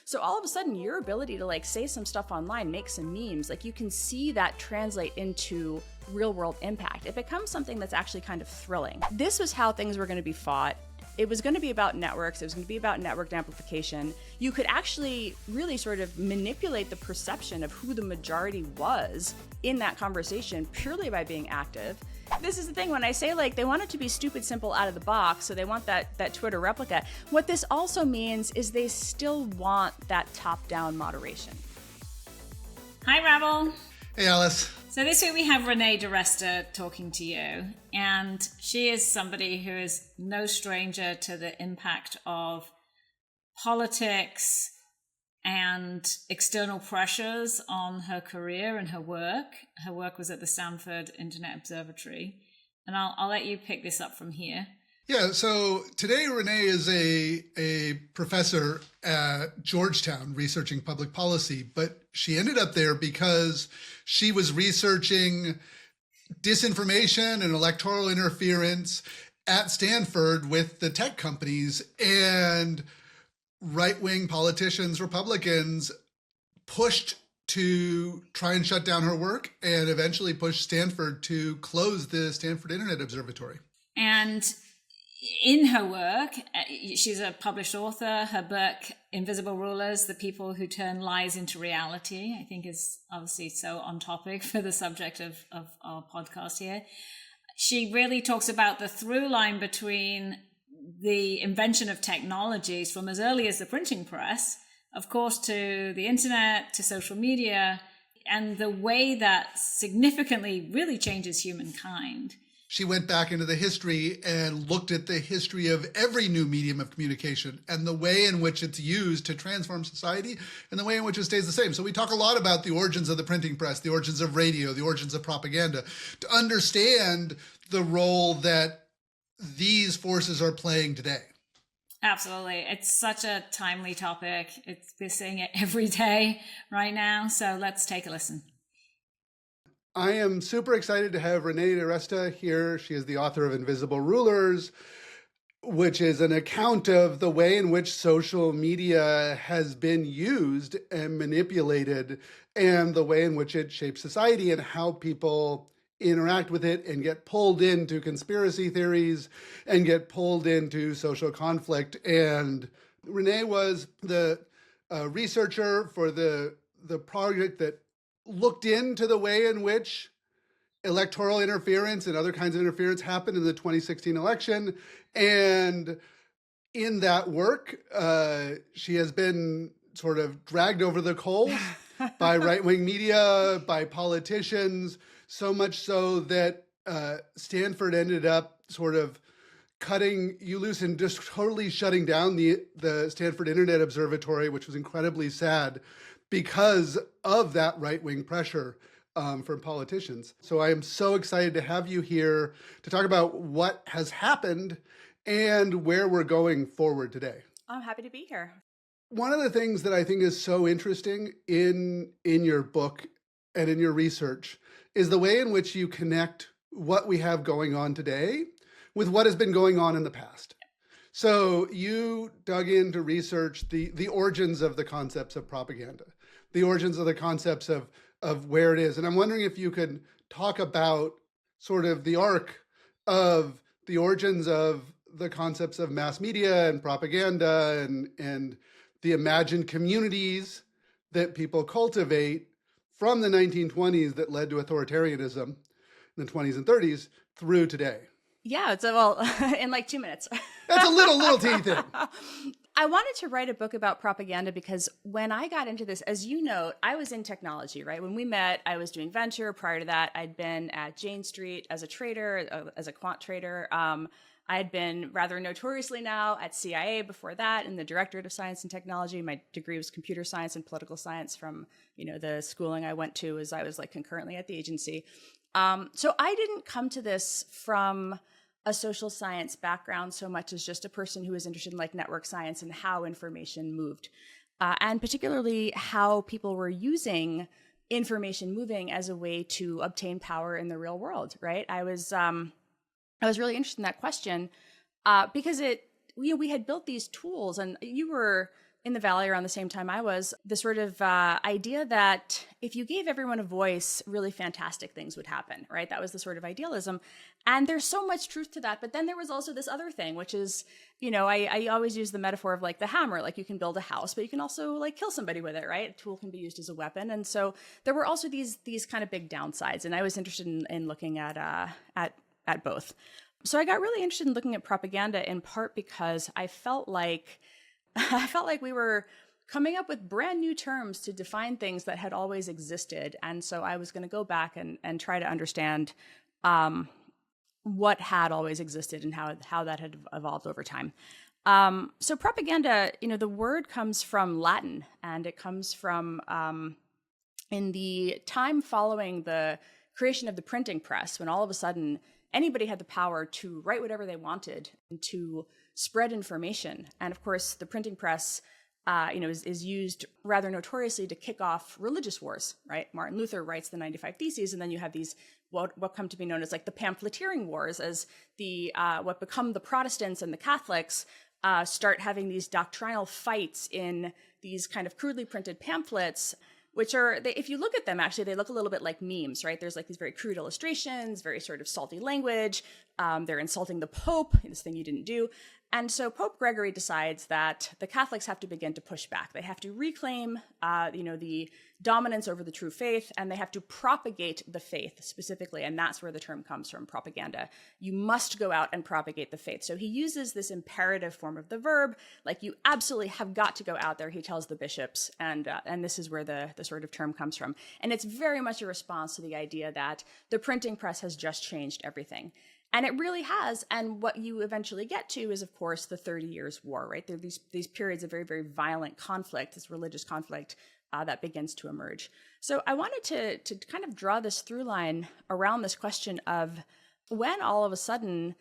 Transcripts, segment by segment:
So all of a sudden, your ability to like say some stuff online, make some memes, like you can see that translate into real world impact. It becomes something that's actually kind of thrilling. This was how things were going to be fought. It was going to be about networks. It was going to be about networked amplification. You could actually really sort of manipulate the perception of who the majority was in that conversation purely by being active. This is the thing, when I say like they want it to be stupid simple out of the box, so they want that Twitter replica, what this also means is they still want that top-down moderation. Hi, Rabble. Hey, Alice. So this week we have Renee DiResta talking to you, and she is somebody who is no stranger to the impact of politics and external pressures on her career and her work. Her work was at the Stanford Internet Observatory, and I'll let you pick this up from here. Yeah, so today Renee is a professor at Georgetown researching public policy, but she ended up there because she was researching disinformation and electoral interference at Stanford with the tech companies, and right-wing politicians, Republicans, pushed to try and shut down her work and eventually pushed Stanford to close the Stanford Internet Observatory. And in her work, she's a published author. Her book, Invisible Rulers, The People Who Turn Lies into Reality, I think is obviously so on topic for the subject of our podcast here. She really talks about the through line between the invention of technologies from as early as the printing press, of course, to the internet, to social media, and the way that significantly really changes humankind. She went back into the history and looked at the history of every new medium of communication and the way in which it's used to transform society and the way in which it stays the same. So we talk a lot about the origins of the printing press, the origins of radio, the origins of propaganda, to understand the role that these forces are playing today. Absolutely. It's such a timely topic. We're seeing it every day right now. So let's take a listen. I am super excited to have Renee DiResta here. She is the author of Invisible Rulers, which is an account of the way in which social media has been used and manipulated, and the way in which it shapes society and how people interact with it and get pulled into conspiracy theories and get pulled into social conflict. And Renee was the researcher for the project that looked into the way in which electoral interference and other kinds of interference happened in the 2016 election. And in that work, she has been sort of dragged over the coals by right-wing media, by politicians, so much so that Stanford ended up sort of cutting you loose and just totally shutting down the Stanford Internet Observatory, which was incredibly sad because of that right-wing pressure from politicians. So I am so excited to have you here to talk about what has happened and where we're going forward today. I'm happy to be here. One of the things that I think is so interesting in your book and in your research is the way in which you connect what we have going on today with what has been going on in the past. So you dug in to research the origins of the concepts of propaganda, the origins of the concepts of where it is. And I'm wondering if you could talk about sort of the arc of the origins of the concepts of mass media and propaganda and the imagined communities that people cultivate from the 1920s that led to authoritarianism in the 20s and 30s through today. Yeah, well, in like 2 minutes. That's a little teeny thing. I wanted to write a book about propaganda because when I got into this, as you know, I was in technology, right? When we met, I was doing venture. Prior to that, I'd been at Jane Street as a trader, as a quant trader. I had been rather notoriously now at CIA before that in the Directorate of Science and Technology. My degree was computer science and political science from, the schooling I went to as I was like concurrently at the agency. So I didn't come to this from a social science background so much as just a person who was interested in like network science and how information moved, and particularly how people were using information moving as a way to obtain power in the real world, right? I was really interested in that question because we had built these tools, and you were in the Valley around the same time I was, the sort of idea that if you gave everyone a voice, really fantastic things would happen, right? That was the sort of idealism. And there's so much truth to that. But then there was also this other thing, which is, I always use the metaphor of like the hammer, like you can build a house, but you can also like kill somebody with it, right? A tool can be used as a weapon. And so there were also these kind of big downsides. And I was interested in looking at both. So I got really interested in looking at propaganda in part because I felt like we were coming up with brand new terms to define things that had always existed. And so I was going to go back and try to understand what had always existed and how that had evolved over time. So propaganda, the word comes from Latin, and it comes from in the time following the creation of the printing press, when all of a sudden anybody had the power to write whatever they wanted and to spread information. And of course, the printing press, is used rather notoriously to kick off religious wars, right? Martin Luther writes the 95 Theses, and then you have these what come to be known as like the pamphleteering wars, as the what become the Protestants and the Catholics start having these doctrinal fights in these kind of crudely printed pamphlets, which are, if you look at them, actually, they look a little bit like memes, right? There's like these very crude illustrations, very sort of salty language. They're insulting the Pope, this thing you didn't do. And so Pope Gregory decides that the Catholics have to begin to push back. They have to reclaim, the dominance over the true faith, and they have to propagate the faith specifically. And that's where the term comes from, propaganda. You must go out and propagate the faith. So he uses this imperative form of the verb, like you absolutely have got to go out there, he tells the bishops. And this is where the sort of term comes from. And it's very much a response to the idea that the printing press has just changed everything. And it really has. And what you eventually get to is, of course, the 30 Years' War, right? There are these periods of very, very violent conflict, this religious conflict that begins to emerge. So I wanted to kind of draw this through line around this question of when all of a sudden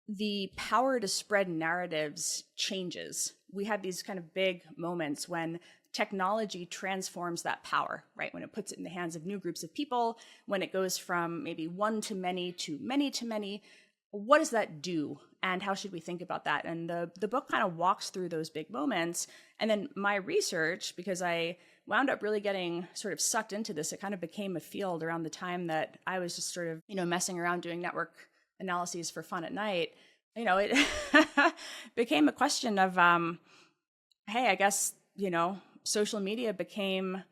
the power to spread narratives changes. We have these kind of big moments when technology transforms that power, right? When it puts it in the hands of new groups of people, when it goes from maybe one to many to many to many, what does that do? And how should we think about that? And the book kind of walks through those big moments. And then my research, because I wound up really getting sort of sucked into this, it kind of became a field around the time that I was just sort of, messing around doing network analyses for fun at night. It became a question of, hey, I guess, social media became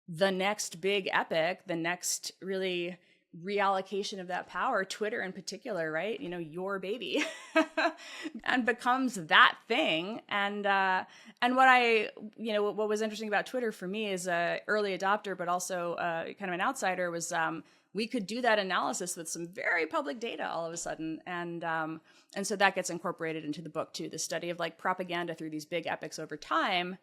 the next big epic, the next really reallocation of that power, Twitter in particular, right? Your baby, and becomes that thing. And what was interesting about Twitter for me as a early adopter, but also kind of an outsider, was we could do that analysis with some very public data all of a sudden. And so that gets incorporated into the book too, the study of like propaganda through these big epics over time.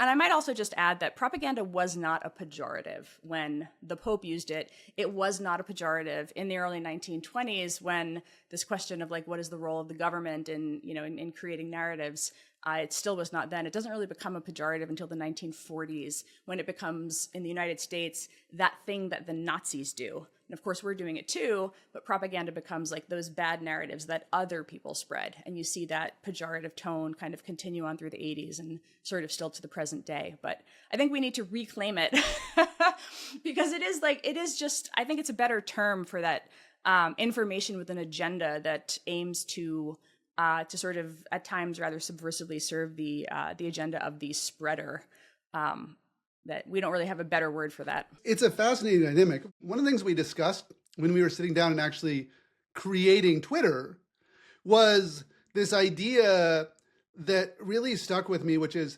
And I might also just add that propaganda was not a pejorative when the Pope used it. It was not a pejorative in the early 1920s when this question of like, what is the role of the government in creating narratives, it still was not then. It doesn't really become a pejorative until the 1940s, when it becomes, in the United States, that thing that the Nazis do. And of course, we're doing it too, but propaganda becomes like those bad narratives that other people spread. And you see that pejorative tone kind of continue on through the 80s and sort of still to the present day. But I think we need to reclaim it because I think it's a better term for that information with an agenda that aims to sort of at times rather subversively serve the agenda of the spreader. That we don't really have a better word for that. It's a fascinating dynamic. One of the things we discussed when we were sitting down and actually creating Twitter was this idea that really stuck with me, which is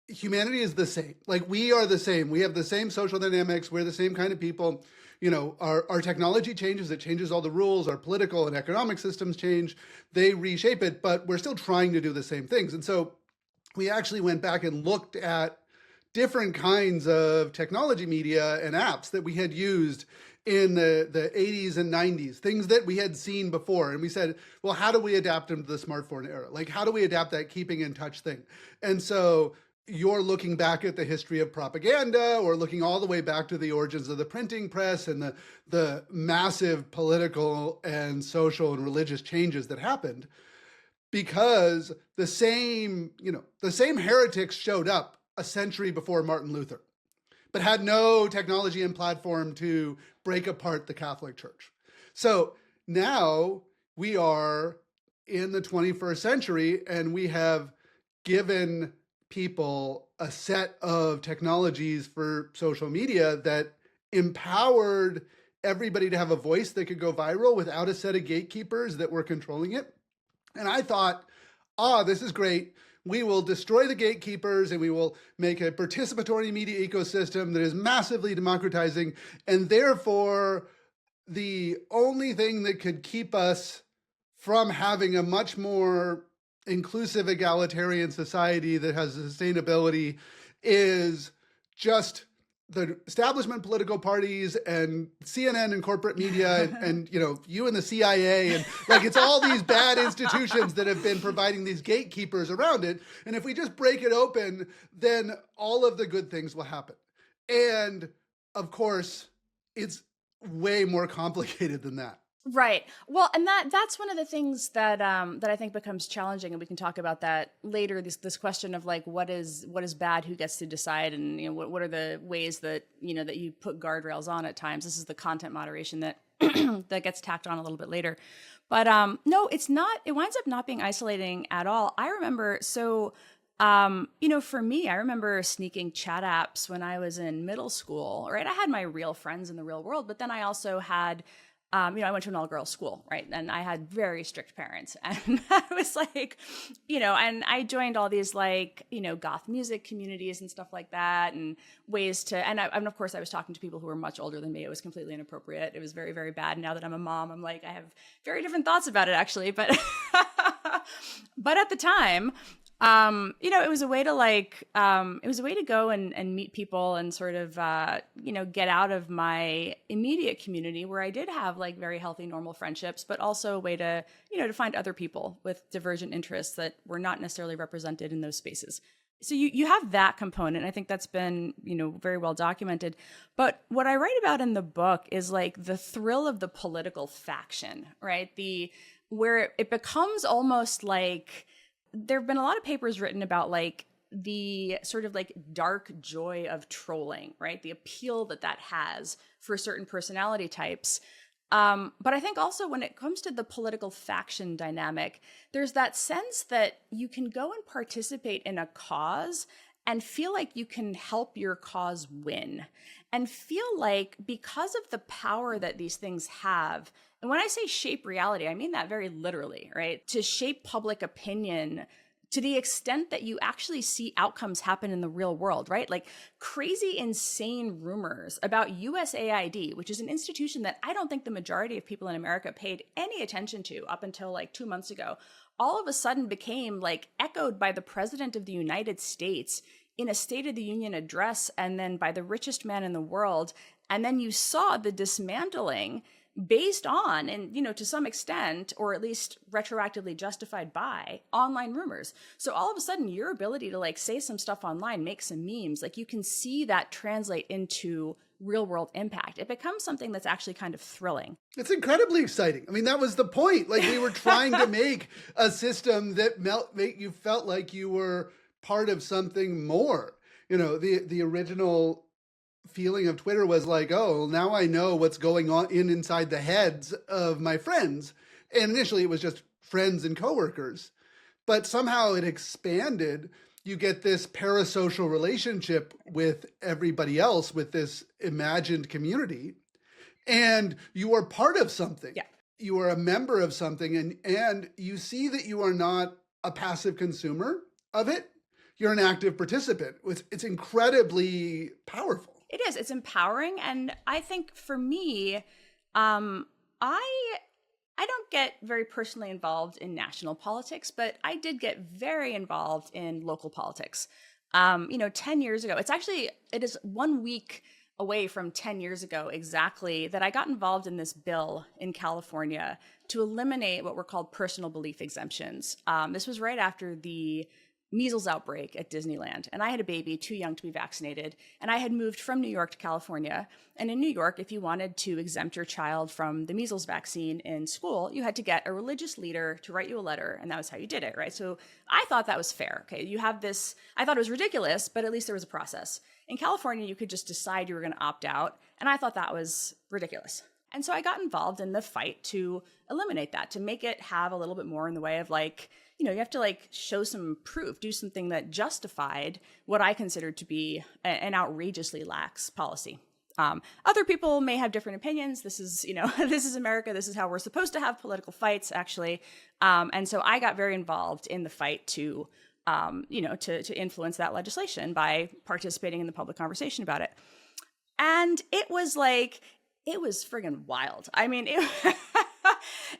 humanity is the same. Like, we are the same. We have the same social dynamics. We're the same kind of people. Our technology changes. It changes all the rules. Our political and economic systems change. They reshape it, but we're still trying to do the same things. And so we actually went back and looked at different kinds of technology media and apps that we had used in the 80s and 90s, things that we had seen before. And we said, well, how do we adapt them to the smartphone era? Like, how do we adapt that keeping in touch thing? And so you're looking back at the history of propaganda, or looking all the way back to the origins of the printing press and the massive political and social and religious changes that happened. because the same heretics showed up a century before Martin Luther, but had no technology and platform to break apart the Catholic Church. So now we are in the 21st century, and we have given people a set of technologies for social media that empowered everybody to have a voice that could go viral without a set of gatekeepers that were controlling it. And I thought, this is great. We will destroy the gatekeepers and we will make a participatory media ecosystem that is massively democratizing. And therefore, the only thing that could keep us from having a much more inclusive, egalitarian society that has sustainability is just the establishment political parties and CNN and corporate media and you and the CIA and it's all these bad institutions that have been providing these gatekeepers around it. And if we just break it open, then all of the good things will happen. And of course, it's way more complicated than that. Right. Well, and that's one of the things that that I think becomes challenging, and we can talk about that later. This question of what is bad, who gets to decide, and what are the ways that that you put guardrails on at times. This is the content moderation that that gets tacked on a little bit later. But no, it's not. It winds up not being isolating at all. I remember for me, I remember sneaking chat apps when I was in middle school. Right, I had my real friends in the real world, but then I also had. I went to an all-girls school, right? And I had very strict parents. And I was and I joined all these goth music communities and stuff like that, and ways to, and of course I was talking to people who were much older than me. It was completely inappropriate. It was very, very bad. Now that I'm a mom, I'm I have very different thoughts about it actually. But, but at the time, it was a way to go and meet people and sort of, get out of my immediate community where I did have very healthy, normal friendships, but also a way to, to find other people with divergent interests that were not necessarily represented in those spaces. So you have that component. I think that's been, very well documented. But what I write about in the book is the thrill of the political faction, right? Where it becomes almost there have been a lot of papers written about the sort of dark joy of trolling, right? The appeal that has for certain personality types. But I think also when it comes to the political faction dynamic, there's that sense that you can go and participate in a cause and feel like you can help your cause win, and feel because of the power that these things have. And when I say shape reality, I mean that very literally, right? To shape public opinion to the extent that you actually see outcomes happen in the real world, right? Crazy, insane rumors about USAID, which is an institution that I don't think the majority of people in America paid any attention to up until 2 months ago, all of a sudden became echoed by the President of the United States in a State of the Union address, and then by the richest man in the world. And then you saw the dismantling based on, and to some extent, or at least retroactively justified by, online rumors. So all of a sudden, your ability to say some stuff online, make some memes, you can see that translate into real world impact. It becomes something that's actually kind of thrilling. It's incredibly exciting. I mean, that was the point. We were trying to make a system that you felt like you were part of something more. The original feeling of Twitter was now I know what's going on inside the heads of my friends. And initially it was just friends and coworkers, but somehow it expanded. You get this parasocial relationship with everybody else, with this imagined community, and you are part of something. Yeah. You are a member of something, and you see that you are not a passive consumer of it. You're an active participant. It's incredibly powerful. It is. It's empowering. And I think for me, I don't get very personally involved in national politics, but I did get very involved in local politics. 10 years ago, it is 1 week away from 10 years ago exactly that I got involved in this bill in California to eliminate what were called personal belief exemptions. This was right after the measles outbreak at Disneyland. And I had a baby too young to be vaccinated. And I had moved from New York to California. And in New York, if you wanted to exempt your child from the measles vaccine in school, you had to get a religious leader to write you a letter. And that was how you did it, right? So I thought that was fair. Okay, you have this, I thought it was ridiculous, but at least there was a process. In California, you could just decide you were going to opt out. And I thought that was ridiculous. And so I got involved in the fight to eliminate that, to make it have a little bit more in the way of like, you have to like show some proof, do something that justified what I considered to be an outrageously lax policy. Other people may have different opinions. This is, this is America. This is how we're supposed to have political fights, actually. And so I got very involved in the fight to influence that legislation by participating in the public conversation about it. And it was friggin' wild. I mean,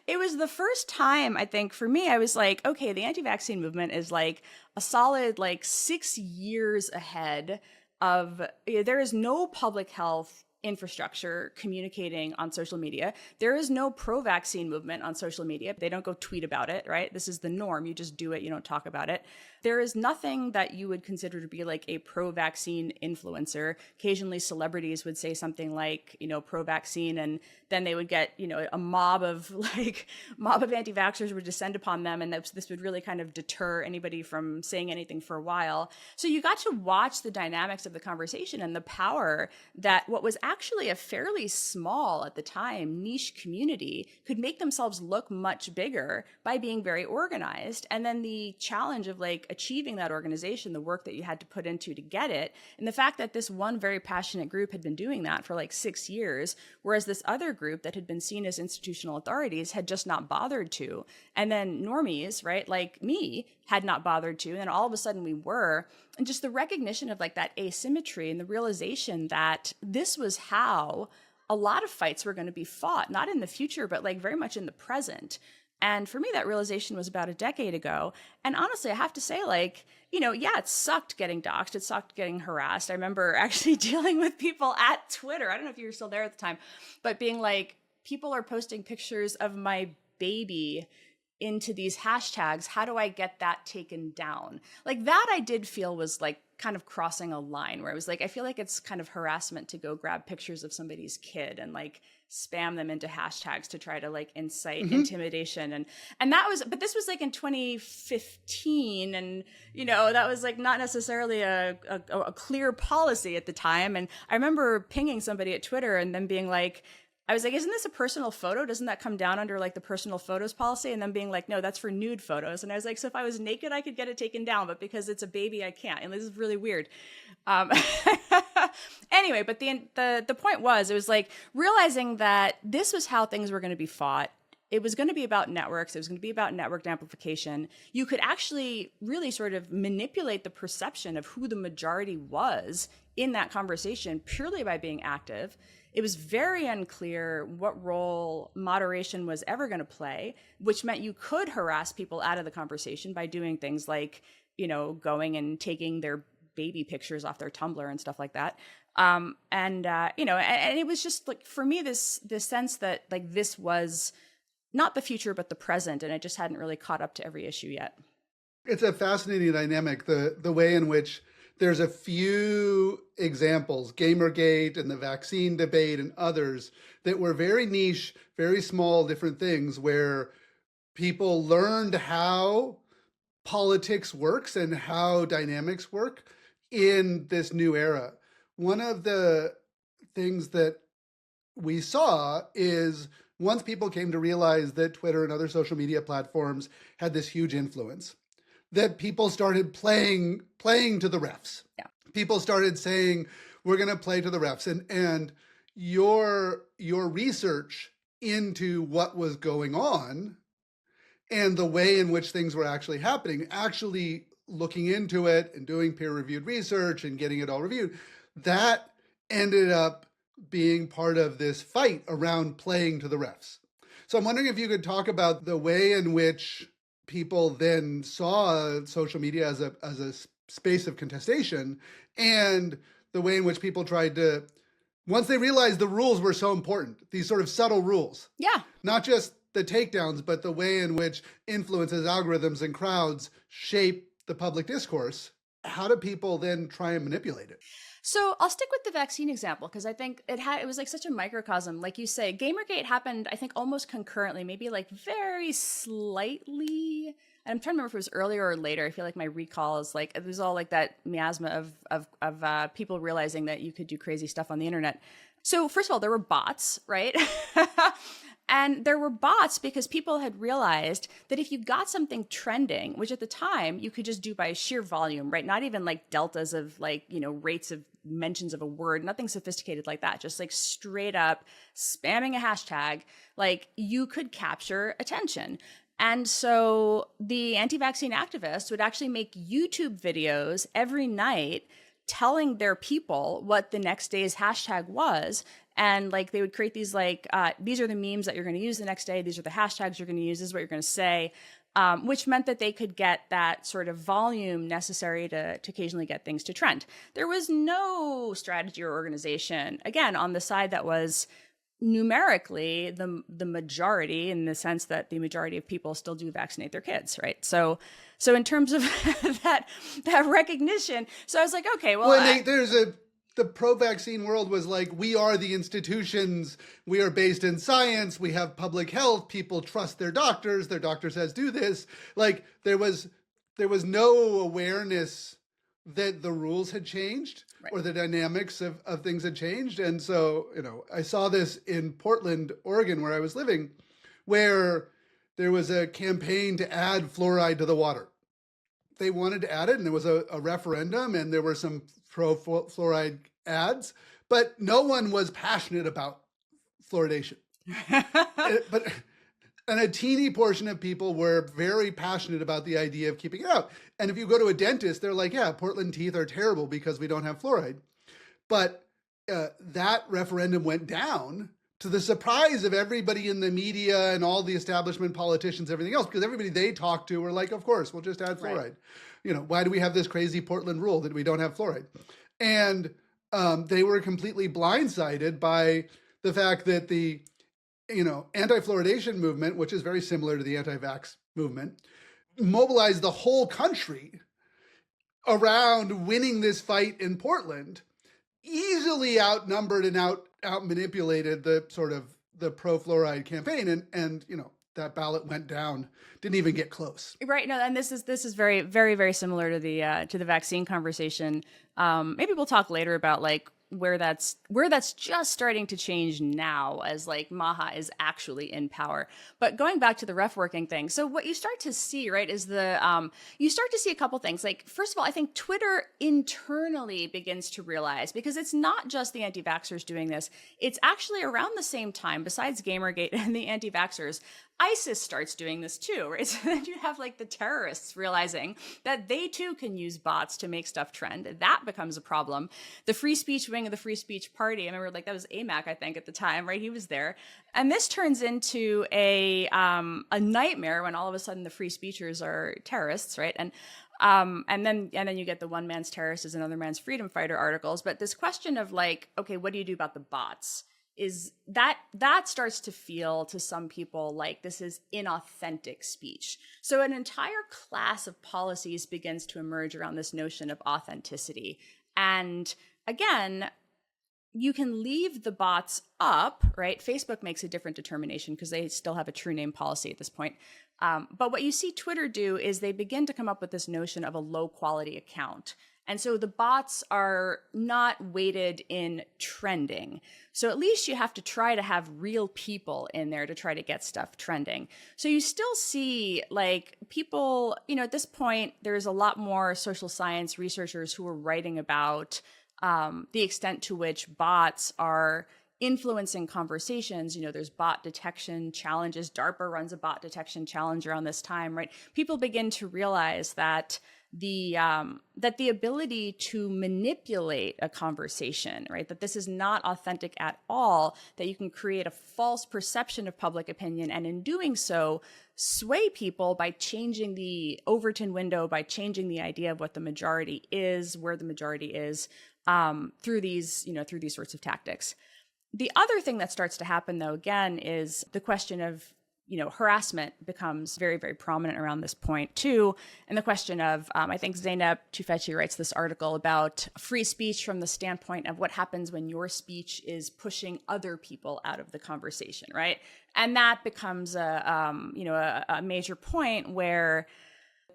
it was the first time, I think, for me, I was like, okay, the anti-vaccine movement is like a solid 6 years ahead of, there is no public health infrastructure communicating on social media. There is no pro-vaccine movement on social media. They don't go tweet about it, right? This is the norm. You just do it. You don't talk about it. There is nothing that you would consider to be like a pro-vaccine influencer. Occasionally celebrities would say something like, pro-vaccine, and then they would get, a mob of anti-vaxxers would descend upon them. And this would really kind of deter anybody from saying anything for a while. So you got to watch the dynamics of the conversation and the power that what was actually a fairly small, at the time, niche community could make themselves look much bigger by being very organized. And then the challenge of achieving that organization, the work that you had to put into to get it, and the fact that this one very passionate group had been doing that for 6 years, whereas this other group that had been seen as institutional authorities had just not bothered to. And then normies, right, like me, had not bothered to. And then all of a sudden we were. And just the recognition of that asymmetry and the realization that this was how a lot of fights were going to be fought, not in the future, but very much in the present. And for me, that realization was about a decade ago. And honestly, I have to say, it sucked getting doxxed. It sucked getting harassed. I remember actually dealing with people at Twitter. I don't know if you were still there at the time, but being people are posting pictures of my baby into these hashtags. How do I get that taken down? That I did feel was kind of crossing a line where I was I feel like it's kind of harassment to go grab pictures of somebody's kid and spam them into hashtags to try to incite intimidation. And that was, but this was in 2015. And, that was not necessarily a clear policy at the time. And I remember pinging somebody at Twitter and then being I was isn't this a personal photo? Doesn't that come down under the personal photos policy? And then being no, that's for nude photos. And I was so if I was naked, I could get it taken down, but because it's a baby, I can't. And this is really weird. Anyway, but the point was, it was realizing that this was how things were going to be fought. It was going to be about networks. It was going to be about networked amplification. You could actually really sort of manipulate the perception of who the majority was in that conversation purely by being active. It was very unclear what role moderation was ever going to play, which meant you could harass people out of the conversation by doing things going and taking their baby pictures off their Tumblr and stuff like that. And it was just for me, this sense that this was not the future, but the present. And it just hadn't really caught up to every issue yet. It's a fascinating dynamic, the way in which there's a few examples, Gamergate and the vaccine debate and others, that were very niche, very small, different things where people learned how politics works and how dynamics work in this new era. One of the things that we saw is once people came to realize that Twitter and other social media platforms had this huge influence, that people started playing to the refs. Yeah. People started saying, we're going to play to the refs. And your research into what was going on and the way in which things were actually happening, actually looking into it and doing peer-reviewed research and getting it all reviewed, that ended up being part of this fight around playing to the refs. So I'm wondering if you could talk about the way in which people then saw social media as a space of contestation, and the way in which people tried to, once they realized the rules were so important, these sort of subtle rules. Yeah. Not just the takedowns, but the way in which influences, algorithms, and crowds shape the public discourse, how do people then try and manipulate it? So I'll stick with the vaccine example because I think it was like such a microcosm. Like you say, Gamergate happened, I think, almost concurrently, maybe like very slightly. And I'm trying to remember if it was earlier or later. I feel like my recall is like, it was all like that miasma of people realizing that you could do crazy stuff on the internet. So first of all, there were bots, right? And there were bots because people had realized that if you got something trending, which at the time you could just do by sheer volume, right? Not even like deltas of like, rates of mentions of a word, nothing sophisticated like that, just like straight up spamming a hashtag, like you could capture attention. And so the anti-vaccine activists would actually make YouTube videos every night telling their people what the next day's hashtag was. And like they would create these like, these are the memes that you're going to use the next day. These are the hashtags you're going to use. This is what you're going to say, which meant that they could get that sort of volume necessary to occasionally get things to trend. There was no strategy or organization, again, on the side that was numerically the majority, in the sense that the majority of people still do vaccinate their kids, right? So in terms of that recognition, so I was like, okay, well, the pro-vaccine world was like, we are the institutions, we are based in science, we have public health, people trust their doctor says do this. Like there was no awareness that the rules had changed, right, or the dynamics of things had changed. And so, I saw this in Portland, Oregon, where I was living, where there was a campaign to add fluoride to the water. They wanted to add it, and there was a referendum, and there were some pro-fluoride ads, but no one was passionate about fluoridation. And a teeny portion of people were very passionate about the idea of keeping it out. And if you go to a dentist, they're like, yeah, Portland teeth are terrible because we don't have fluoride. But that referendum went down to the surprise of everybody in the media and all the establishment politicians, everything else, because everybody they talked to were like, of course, we'll just add fluoride. Right. Why do we have this crazy Portland rule that we don't have fluoride? And they were completely blindsided by the fact that the anti-fluoridation movement, which is very similar to the anti-vax movement, mobilized the whole country around winning this fight in Portland, easily outnumbered and out manipulated the sort of the pro-fluoride campaign, and that ballot went down, didn't even get close. Right. No, and this is very, very, very similar to the vaccine conversation. Maybe we'll talk later about like where that's just starting to change now, as like Maha is actually in power. But going back to the ref working thing, so what you start to see, right, is you start to see a couple things. Like, first of all, I think Twitter internally begins to realize, because it's not just the anti-vaxxers doing this, it's actually around the same time, besides Gamergate and the anti-vaxxers, ISIS starts doing this too, right? So then you have like the terrorists realizing that they too can use bots to make stuff trend. That becomes a problem. The free speech wing of the free speech party, I remember like that was AMAC, I think, at the time, right? He was there. And this turns into a nightmare when all of a sudden the free speechers are terrorists, right? And then you get the one man's terrorist is another man's freedom fighter articles. But this question of like, okay, what do you do about the bots? Is that starts to feel to some people like this is inauthentic speech. So an entire class of policies begins to emerge around this notion of authenticity. And again, you can leave the bots up, right? Facebook makes a different determination because they still have a true name policy at this point. But what you see Twitter do is they begin to come up with this notion of a low quality account. And so the bots are not weighted in trending. So at least you have to try to have real people in there to try to get stuff trending. So you still see like people, at this point, there's a lot more social science researchers who are writing about the extent to which bots are influencing conversations. There's bot detection challenges. DARPA runs a bot detection challenge around this time, right? People begin to realize that the ability to manipulate a conversation, right? That this is not authentic at all, that you can create a false perception of public opinion, and in doing so, sway people by changing the Overton window, by changing the idea of what the majority is, where the majority is, through these sorts of tactics. The other thing that starts to happen, though, again, is the question of harassment becomes very, very prominent around this point too. And the question of, I think Zeynep Tufekci writes this article about free speech from the standpoint of what happens when your speech is pushing other people out of the conversation, right? And that becomes a major point where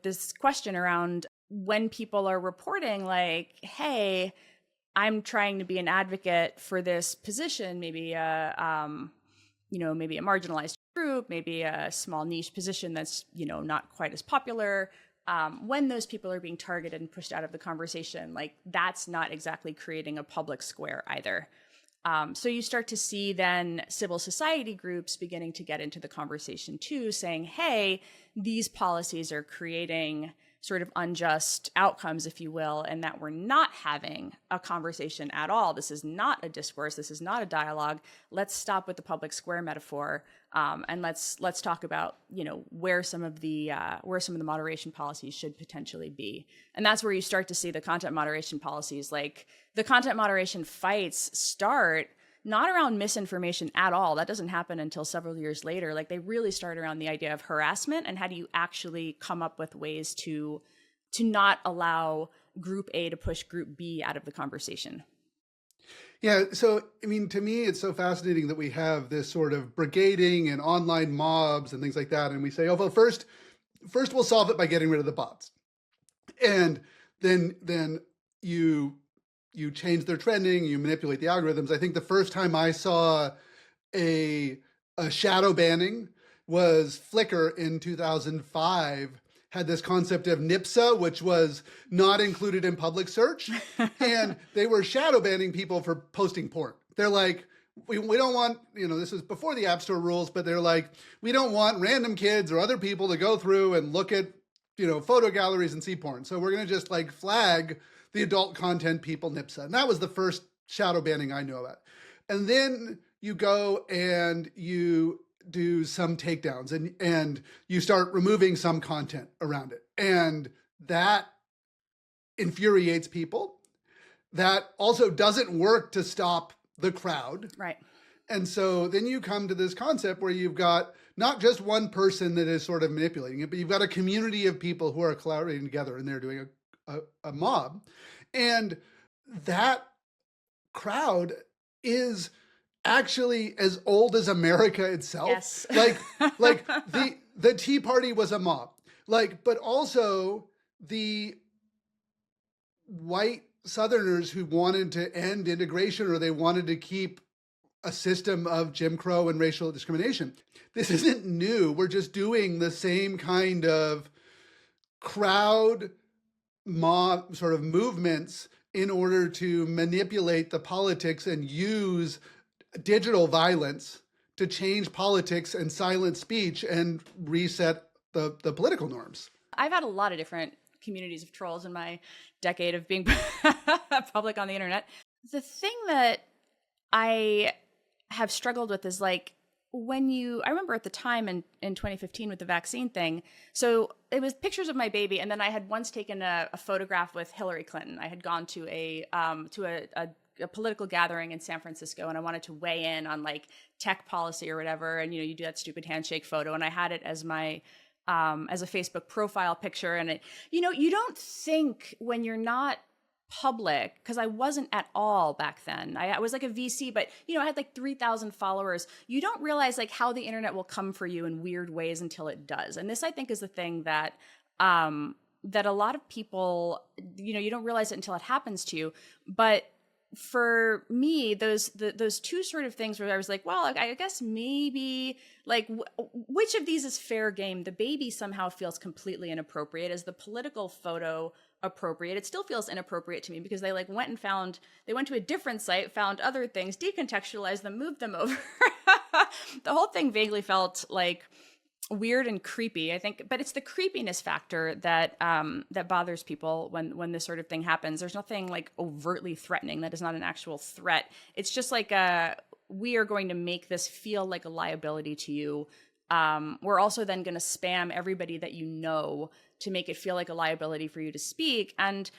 this question around when people are reporting like, hey, I'm trying to be an advocate for this position, maybe maybe a marginalized group, maybe a small niche position that's, not quite as popular. When those people are being targeted and pushed out of the conversation, like that's not exactly creating a public square either. So you start to see then civil society groups beginning to get into the conversation too, saying, hey, these policies are creating sort of unjust outcomes, if you will, and that we're not having a conversation at all. This is not a discourse. This is not a dialogue. Let's stop with the public square metaphor, and let's talk about where some of the moderation policies should potentially be. And that's where you start to see the content moderation policies, like the content moderation fights start not around misinformation at all. That doesn't happen until several years later. Like they really start around the idea of harassment and how do you actually come up with ways to not allow group A to push group B out of the conversation. Yeah. So, I mean, to me, it's so fascinating that we have this sort of brigading and online mobs and things like that. And we say, oh, well, first we'll solve it by getting rid of the bots. And then you change their trending, you manipulate the algorithms. I think the first time I saw a shadow banning was Flickr in 2005 had this concept of NIPSA, which was not included in public search. And they were shadow banning people for posting porn. They're like, we don't want, this was before the App Store rules, but they're like, we don't want random kids or other people to go through and look at, photo galleries and see porn. So we're going to just like flag the adult content people NIPSA. And that was the first shadow banning I knew about. And then you go and you do some takedowns and you start removing some content around it. And that infuriates people. That also doesn't work to stop the crowd. Right. And so then you come to this concept where you've got not just one person that is sort of manipulating it, but you've got a community of people who are collaborating together and they're doing a mob. And that crowd is actually as old as America itself. Yes. like the Tea Party was a mob. But also the white Southerners who wanted to end integration or they wanted to keep a system of Jim Crow and racial discrimination. This isn't new. We're just doing the same kind of crowd mob sort of movements in order to manipulate the politics and use digital violence to change politics and silence speech and reset the political norms. I've had a lot of different communities of trolls in my decade of being public on the internet. The thing that I have struggled with is like I remember at the time in 2015 with the vaccine thing, so it was pictures of my baby, and then I had once taken a photograph with Hillary Clinton. I had gone to a political gathering in San Francisco, and I wanted to weigh in on like tech policy or whatever, and you do that stupid handshake photo, and I had it as my as a Facebook profile picture, and it you don't think when you're not public, because I wasn't at all back then. I was like a VC, but I had like 3,000 followers. You don't realize like how the internet will come for you in weird ways until it does. And this, I think, is the thing that that a lot of people, you don't realize it until it happens to you. But for me, those two sort of things where I was like, well, I guess maybe like which of these is fair game? The baby somehow feels completely inappropriate. Is the political photo appropriate? It still feels inappropriate to me because they went to a different site, found other things, decontextualized them, moved them over. The whole thing vaguely felt like weird and creepy, I think, but it's the creepiness factor that that bothers people when this sort of thing happens. There's nothing like overtly threatening. That is not an actual threat. It's just like we are going to make this feel like a liability to you. We're also then going to spam everybody that you know to make it feel like a liability for you to speak. And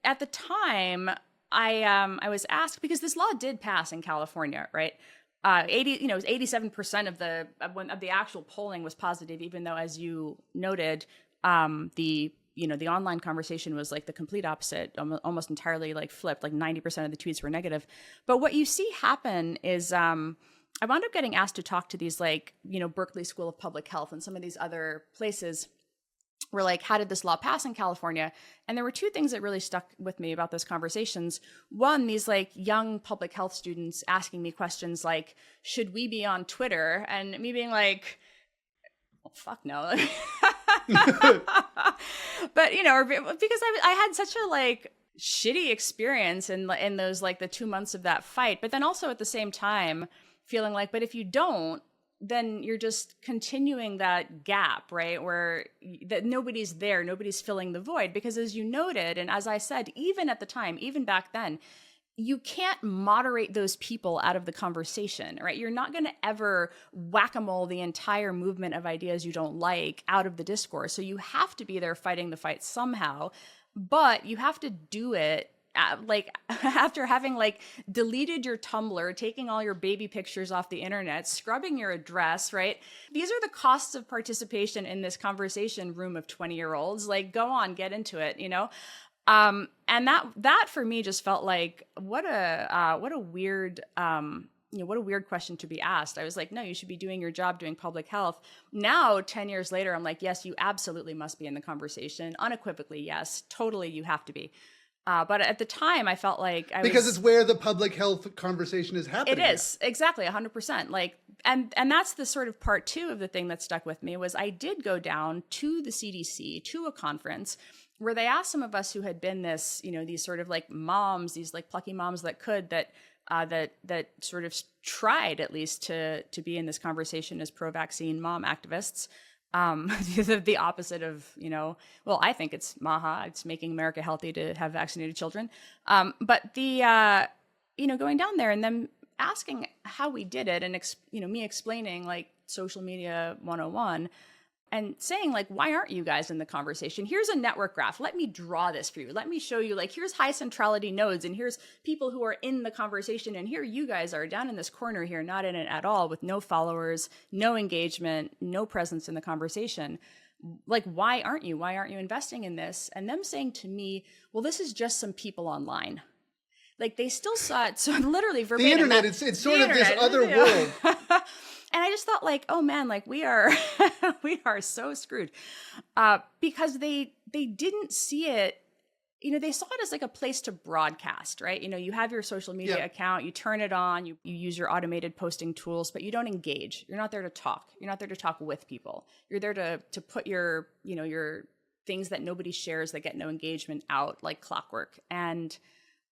at the time, I was asked, because this law did pass in California, right? it was 87% of the actual polling was positive, even though, as you noted, the online conversation was like the complete opposite, almost entirely like flipped, like 90% of the tweets were negative. But what you see happen is, I wound up getting asked to talk to these Berkeley School of Public Health and some of these other places were like, how did this law pass in California? And there were two things that really stuck with me about those conversations. One, these like young public health students asking me questions like, should we be on Twitter? And me being like, well, fuck no. But, because I had such a like shitty experience in those like the 2 months of that fight. But then also at the same time feeling like, but if you don't, then you're just continuing that gap, right? Where that nobody's there, nobody's filling the void. Because as you noted, and as I said, even at the time, even back then, you can't moderate those people out of the conversation, right? You're not going to ever whack-a-mole the entire movement of ideas you don't like out of the discourse. So you have to be there fighting the fight somehow, but you have to do it like after having like deleted your Tumblr, taking all your baby pictures off the internet, scrubbing your address, right? These are the costs of participation in this conversation room of 20-year-olds. Like, go on, get into it, And that for me just felt like what a weird what a weird question to be asked. I was like, no, you should be doing your job doing public health. Now, 10 years later, I'm like, yes, you absolutely must be in the conversation. Unequivocally, yes, totally, you have to be. But at the time, I felt like because it's where the public health conversation is happening. It is exactly 100%. Like, and that's the sort of part two of the thing that stuck with me was I did go down to the CDC to a conference where they asked some of us who had been these sort of like moms, these like plucky moms that sort of tried at least to be in this conversation as pro-vaccine mom activists. The opposite of, well, I think it's MAHA, it's making America healthy to have vaccinated children. But going down there and them asking how we did it and, me explaining like social media 101 and saying like, why aren't you guys in the conversation? Here's a network graph. Let me draw this for you. Let me show you like, here's high centrality nodes and here's people who are in the conversation. And here you guys are down in this corner here, not in it at all, with no followers, no engagement, no presence in the conversation. Like, why aren't you? Why aren't you investing in this? And them saying to me, well, this is just some people online. Like they still saw it. So literally verbatim. The internet, it's sort of this other world. And I just thought like, oh man, like we are so screwed because they didn't see it. They saw it as like a place to broadcast, right? You have your social media account, you turn it on, you use your automated posting tools, but you don't engage. You're not there to talk. You're not there to talk with people. You're there to put your, your things that nobody shares that get no engagement out like clockwork. And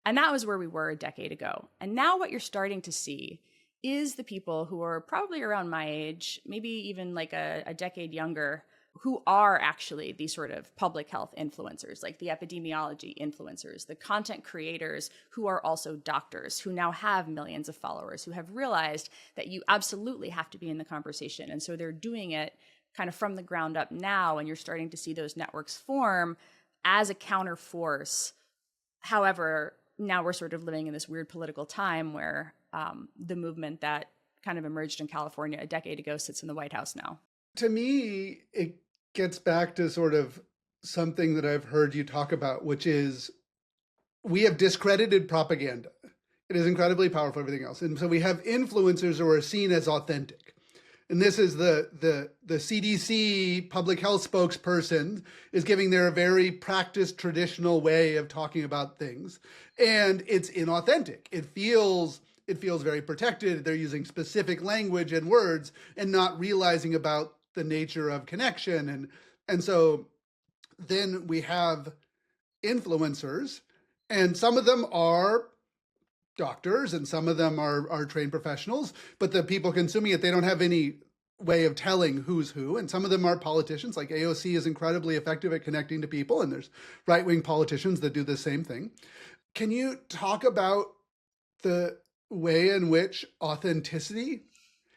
that was where we were a decade ago. And now what you're starting to see is the people who are probably around my age, maybe even like a decade younger, who are actually these sort of public health influencers, like the epidemiology influencers, the content creators who are also doctors, who now have millions of followers, who have realized that you absolutely have to be in the conversation. And so they're doing it kind of from the ground up now, and you're starting to see those networks form as a counterforce. However, now we're sort of living in this weird political time where the movement that kind of emerged in California a decade ago sits in the White House now. To me, it gets back to sort of something that I've heard you talk about, which is we have discredited propaganda. It is incredibly powerful, everything else. And so we have influencers who are seen as authentic. And this is the CDC public health spokesperson is giving their very practiced traditional way of talking about things. And it's inauthentic. It feels very protected. They're using specific language and words and not realizing about the nature of connection. And so then we have influencers, and some of them are doctors and some of them are trained professionals, but the people consuming it, they don't have any way of telling who's who. And some of them are politicians, like AOC is incredibly effective at connecting to people, and there's right-wing politicians that do the same thing. Can you talk about the way in which authenticity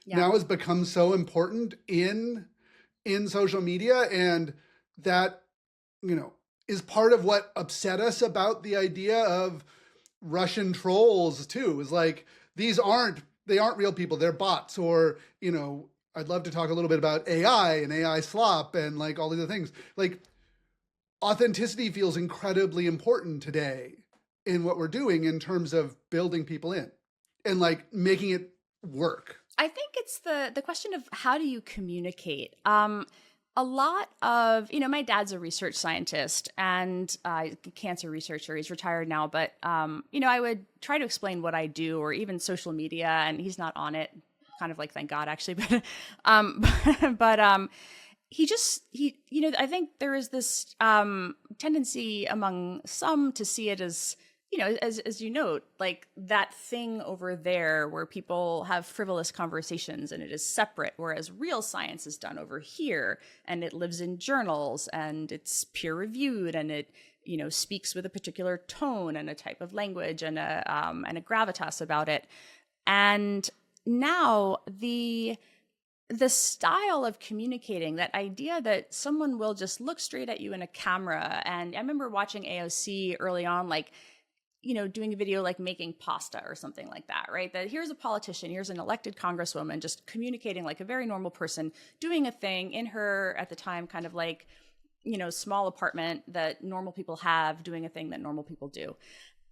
now has become so important in social media, and that, is part of what upset us about the idea of Russian trolls too, is like, these aren't they aren't real people, they're bots. Or, I'd love to talk a little bit about AI and AI slop and like all these other things. Like, authenticity feels incredibly important today in what we're doing in terms of building people in and like making it work. I think it's the question of how do you communicate? A lot of, my dad's a research scientist and cancer researcher. He's retired now, but, I would try to explain what I do or even social media, and he's not on it, kind of like, thank God, actually. But, I think there is this tendency among some to see it as, as you note, like that thing over there where people have frivolous conversations and it is separate, whereas real science is done over here and it lives in journals and it's peer reviewed and it, speaks with a particular tone and a type of language and a gravitas about it. And now the style of communicating, that idea that someone will just look straight at you in a camera. And I remember watching AOC early on, like, doing a video like making pasta or something like that, right? That here's a politician, here's an elected congresswoman just communicating like a very normal person, doing a thing in her, at the time, kind of like, small apartment that normal people have, doing a thing that normal people do.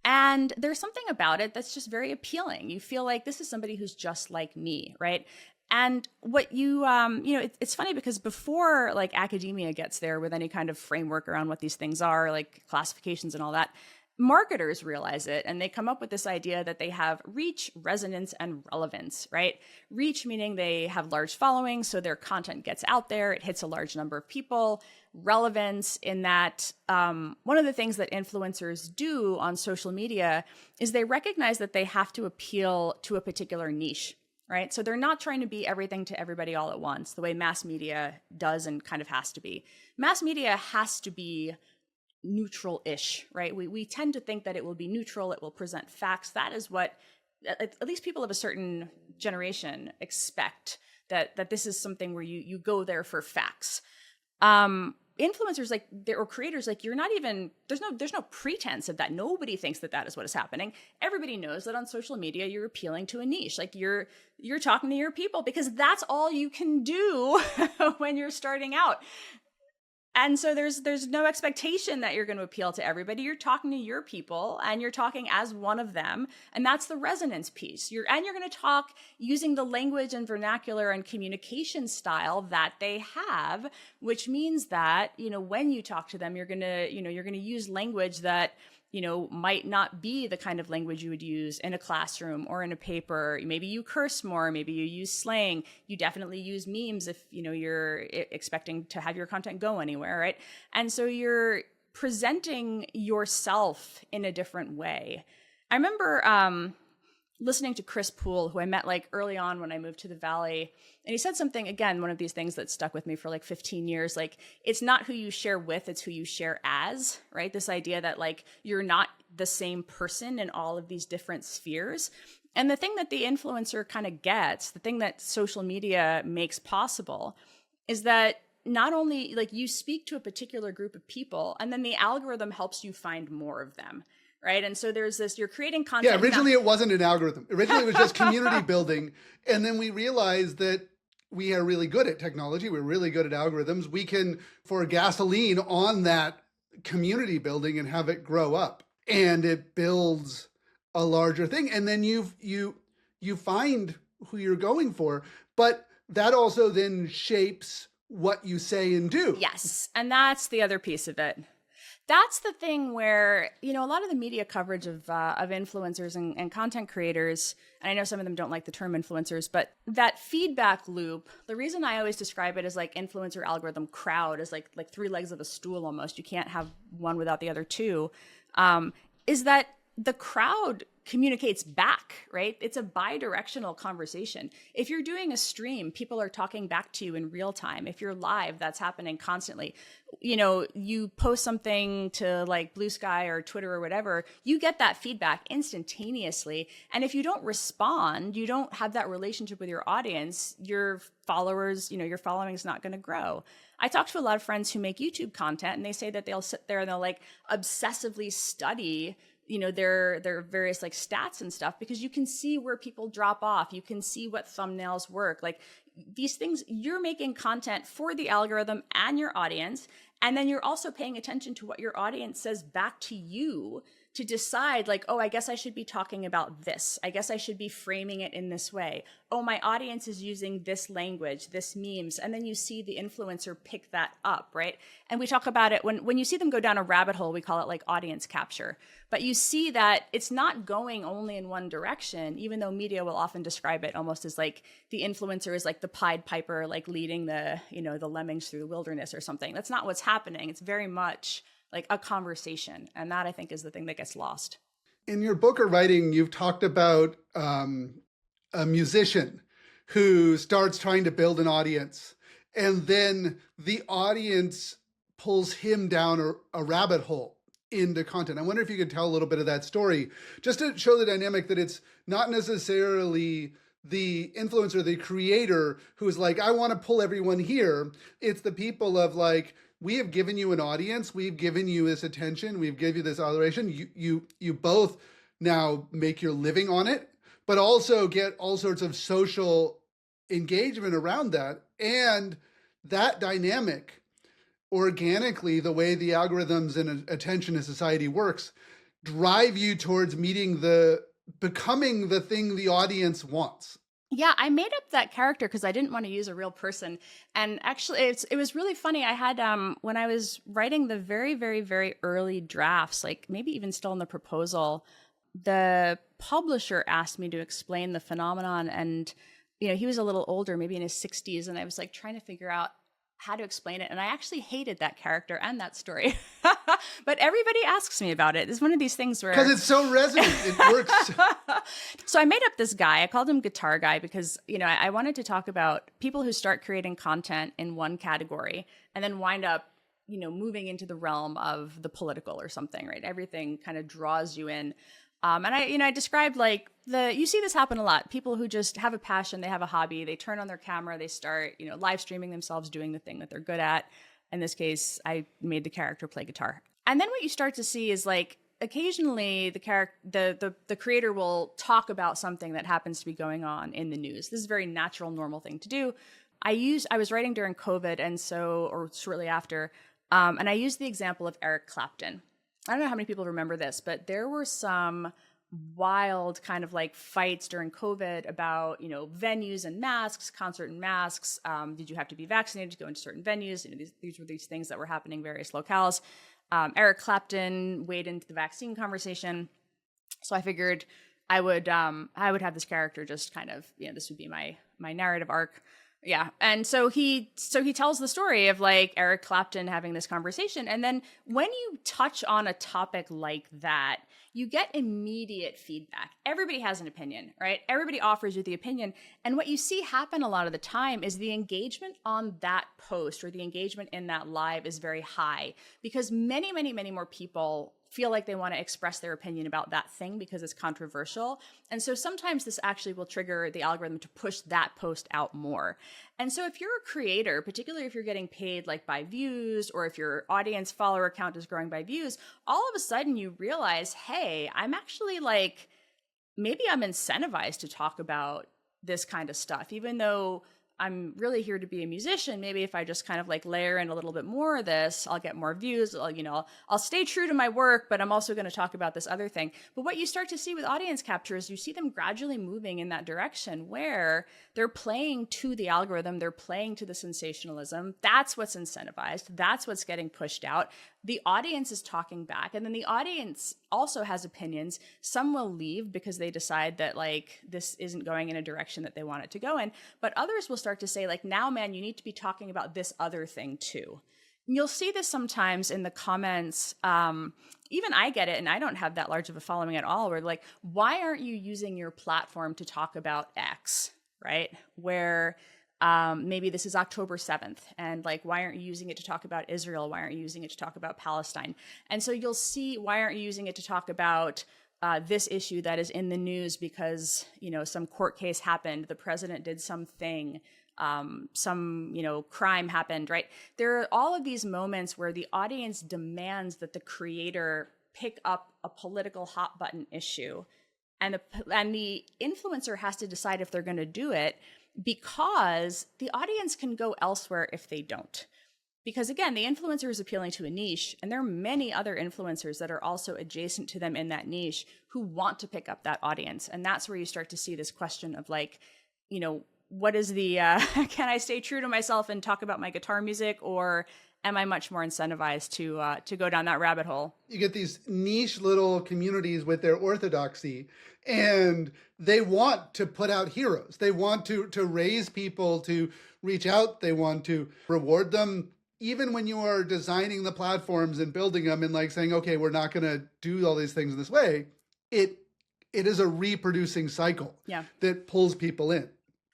And there's something about it that's just very appealing. You feel like this is somebody who's just like me, right? And what it's funny because before like academia gets there with any kind of framework around what these things are, like classifications and all that, marketers realize it and they come up with this idea that they have reach, resonance, and relevance, right? Reach meaning they have large followings, so their content gets out there, it hits a large number of people. Relevance in that one of the things that influencers do on social media is they recognize that they have to appeal to a particular niche, right? So they're not trying to be everything to everybody all at once, the way mass media does and kind of has to be. Mass media has to be neutral-ish, right? We tend to think that it will be neutral, it will present facts. That is what at least people of a certain generation expect, that this is something where you go there for facts. Influencers or creators, like you're not even, there's no pretense of that. Nobody thinks that is what is happening. Everybody knows that on social media you're appealing to a niche, like you're talking to your people because that's all you can do when you're starting out. And so there's no expectation that you're going to appeal to everybody. You're talking to your people and you're talking as one of them. And that's the resonance piece. You're going to talk using the language and vernacular and communication style that they have, which means that, when you talk to them, you're going to use language that, might not be the kind of language you would use in a classroom or in a paper. Maybe you curse more, maybe you use slang. You definitely use memes if, you're expecting to have your content go anywhere, right? And so you're presenting yourself in a different way. I remember listening to Chris Poole, who I met like early on when I moved to the Valley. And he said something, again, one of these things that stuck with me for like 15 years, like it's not who you share with, it's who you share as, right? This idea that like you're not the same person in all of these different spheres. And the thing that the influencer kind of gets, the thing that social media makes possible is that not only like you speak to a particular group of people and then the algorithm helps you find more of them. Right. And so there's this, you're creating content. Yeah, originally it wasn't an algorithm. Originally it was just community building. And then we realized that we are really good at technology. We're really good at algorithms. We can pour gasoline on that community building and have it grow up. And it builds a larger thing. And then you find who you're going for. But that also then shapes what you say and do. Yes. And that's the other piece of it. That's the thing where, a lot of the media coverage of influencers and content creators, and I know some of them don't like the term influencers, but that feedback loop, the reason I always describe it as like influencer algorithm crowd is like three legs of a stool almost. You can't have one without the other two, is that the crowd communicates back, right? It's a bi-directional conversation. If you're doing a stream, people are talking back to you in real time. If you're live, that's happening constantly. You post something to like Bluesky or Twitter or whatever, you get that feedback instantaneously. And if you don't respond, you don't have that relationship with your audience, your followers, your following is not going to grow. I talk to a lot of friends who make YouTube content and they say that they'll sit there and they'll like obsessively study their various like stats and stuff, because you can see where people drop off. You can see what thumbnails work. Like these things, you're making content for the algorithm and your audience. And then you're also paying attention to what your audience says back to you to decide like, oh, I guess I should be talking about this. I guess I should be framing it in this way. Oh, my audience is using this language, this memes. And then you see the influencer pick that up, right? And we talk about it when you see them go down a rabbit hole, we call it like audience capture. But you see that it's not going only in one direction, even though media will often describe it almost as like the influencer is like the Pied Piper, like leading the lemmings through the wilderness or something. That's not what's happening. It's very much like a conversation. And that, I think, is the thing that gets lost. In your book or writing, you've talked about a musician who starts trying to build an audience, and then the audience pulls him down a rabbit hole into content. I wonder if you could tell a little bit of that story, just to show the dynamic that it's not necessarily the influencer, the creator, who's like, I want to pull everyone here. It's the people of like, we have given you an audience, we've given you this attention, we've given you this adoration. You both now make your living on it, but also get all sorts of social engagement around that. And that dynamic, organically, the way the algorithms and attention in society works, drive you towards becoming the thing the audience wants. Yeah, I made up that character because I didn't want to use a real person. And actually, it was really funny. I had, when I was writing the very, very, very early drafts, like maybe even still in the proposal, the publisher asked me to explain the phenomenon. And, he was a little older, maybe in his 60s. And I was like trying to figure out how to explain it. And I actually hated that character and that story. But everybody asks me about it. It's one of these things where... Because it's so resonant. It works. So I made up this guy. I called him Guitar Guy because, I wanted to talk about people who start creating content in one category and then wind up, moving into the realm of the political or something, right? Everything kind of draws you in. And I described like you see this happen a lot. People who just have a passion, they have a hobby, they turn on their camera, they start, live streaming themselves doing the thing that they're good at. In this case, I made the character play guitar. And then what you start to see is like occasionally the creator will talk about something that happens to be going on in the news. This is a very natural, normal thing to do. I was writing during COVID or shortly after, and I used the example of Eric Clapton. I don't know how many people remember this, but there were some wild kind of like fights during COVID about, venues and masks, concert and masks. Did you have to be vaccinated to go into certain venues? These were these things that were happening in various locales. Eric Clapton weighed into the vaccine conversation. So I figured I would have this character just kind of, this would be my narrative arc. Yeah. And so he tells the story of like Eric Clapton having this conversation. And then when you touch on a topic like that, you get immediate feedback. Everybody has an opinion, right? Everybody offers you the opinion. And what you see happen a lot of the time is the engagement on that post or the engagement in that live is very high because many, many, many more people feel like they want to express their opinion about that thing because it's controversial. And so sometimes this actually will trigger the algorithm to push that post out more. And so if you're a creator, particularly if you're getting paid like by views or if your audience follower count is growing by views, all of a sudden you realize, hey, I'm actually like, maybe I'm incentivized to talk about this kind of stuff, even though I'm really here to be a musician. Maybe if I just kind of like layer in a little bit more of this, I'll get more views. I'll stay true to my work, but I'm also going to talk about this other thing. But what you start to see with audience capture is you see them gradually moving in that direction where they're playing to the algorithm. They're playing to the sensationalism. That's what's incentivized. That's what's getting pushed out. The audience is talking back. And then the audience also has opinions. Some will leave because they decide that like this isn't going in a direction that they want it to go in. But others will start to say like, now, man, you need to be talking about this other thing too. And you'll see this sometimes in the comments. Even I get it, and I don't have that large of a following at all. Where like, why aren't you using your platform to talk about X, right? Where maybe this is October 7th, and like, why aren't you using it to talk about Israel? Why aren't you using it to talk about Palestine? And so you'll see, why aren't you using it to talk about this issue that is in the news because, some court case happened, the president did something, some crime happened, right? There are all of these moments where the audience demands that the creator pick up a political hot button issue, and the influencer has to decide if they're going to do it, because the audience can go elsewhere if they don't. Because again, the influencer is appealing to a niche, and there are many other influencers that are also adjacent to them in that niche who want to pick up that audience. And that's where you start to see this question of like, you know, what is the, can I stay true to myself and talk about my guitar music, or am I much more incentivized to go down that rabbit hole? You get these niche little communities with their orthodoxy, and they want to put out heroes. They want to raise people to reach out. They want to reward them. Even when you are designing the platforms and building them and like saying, okay, we're not going to do all these things in this way, it is a reproducing cycle that pulls people in.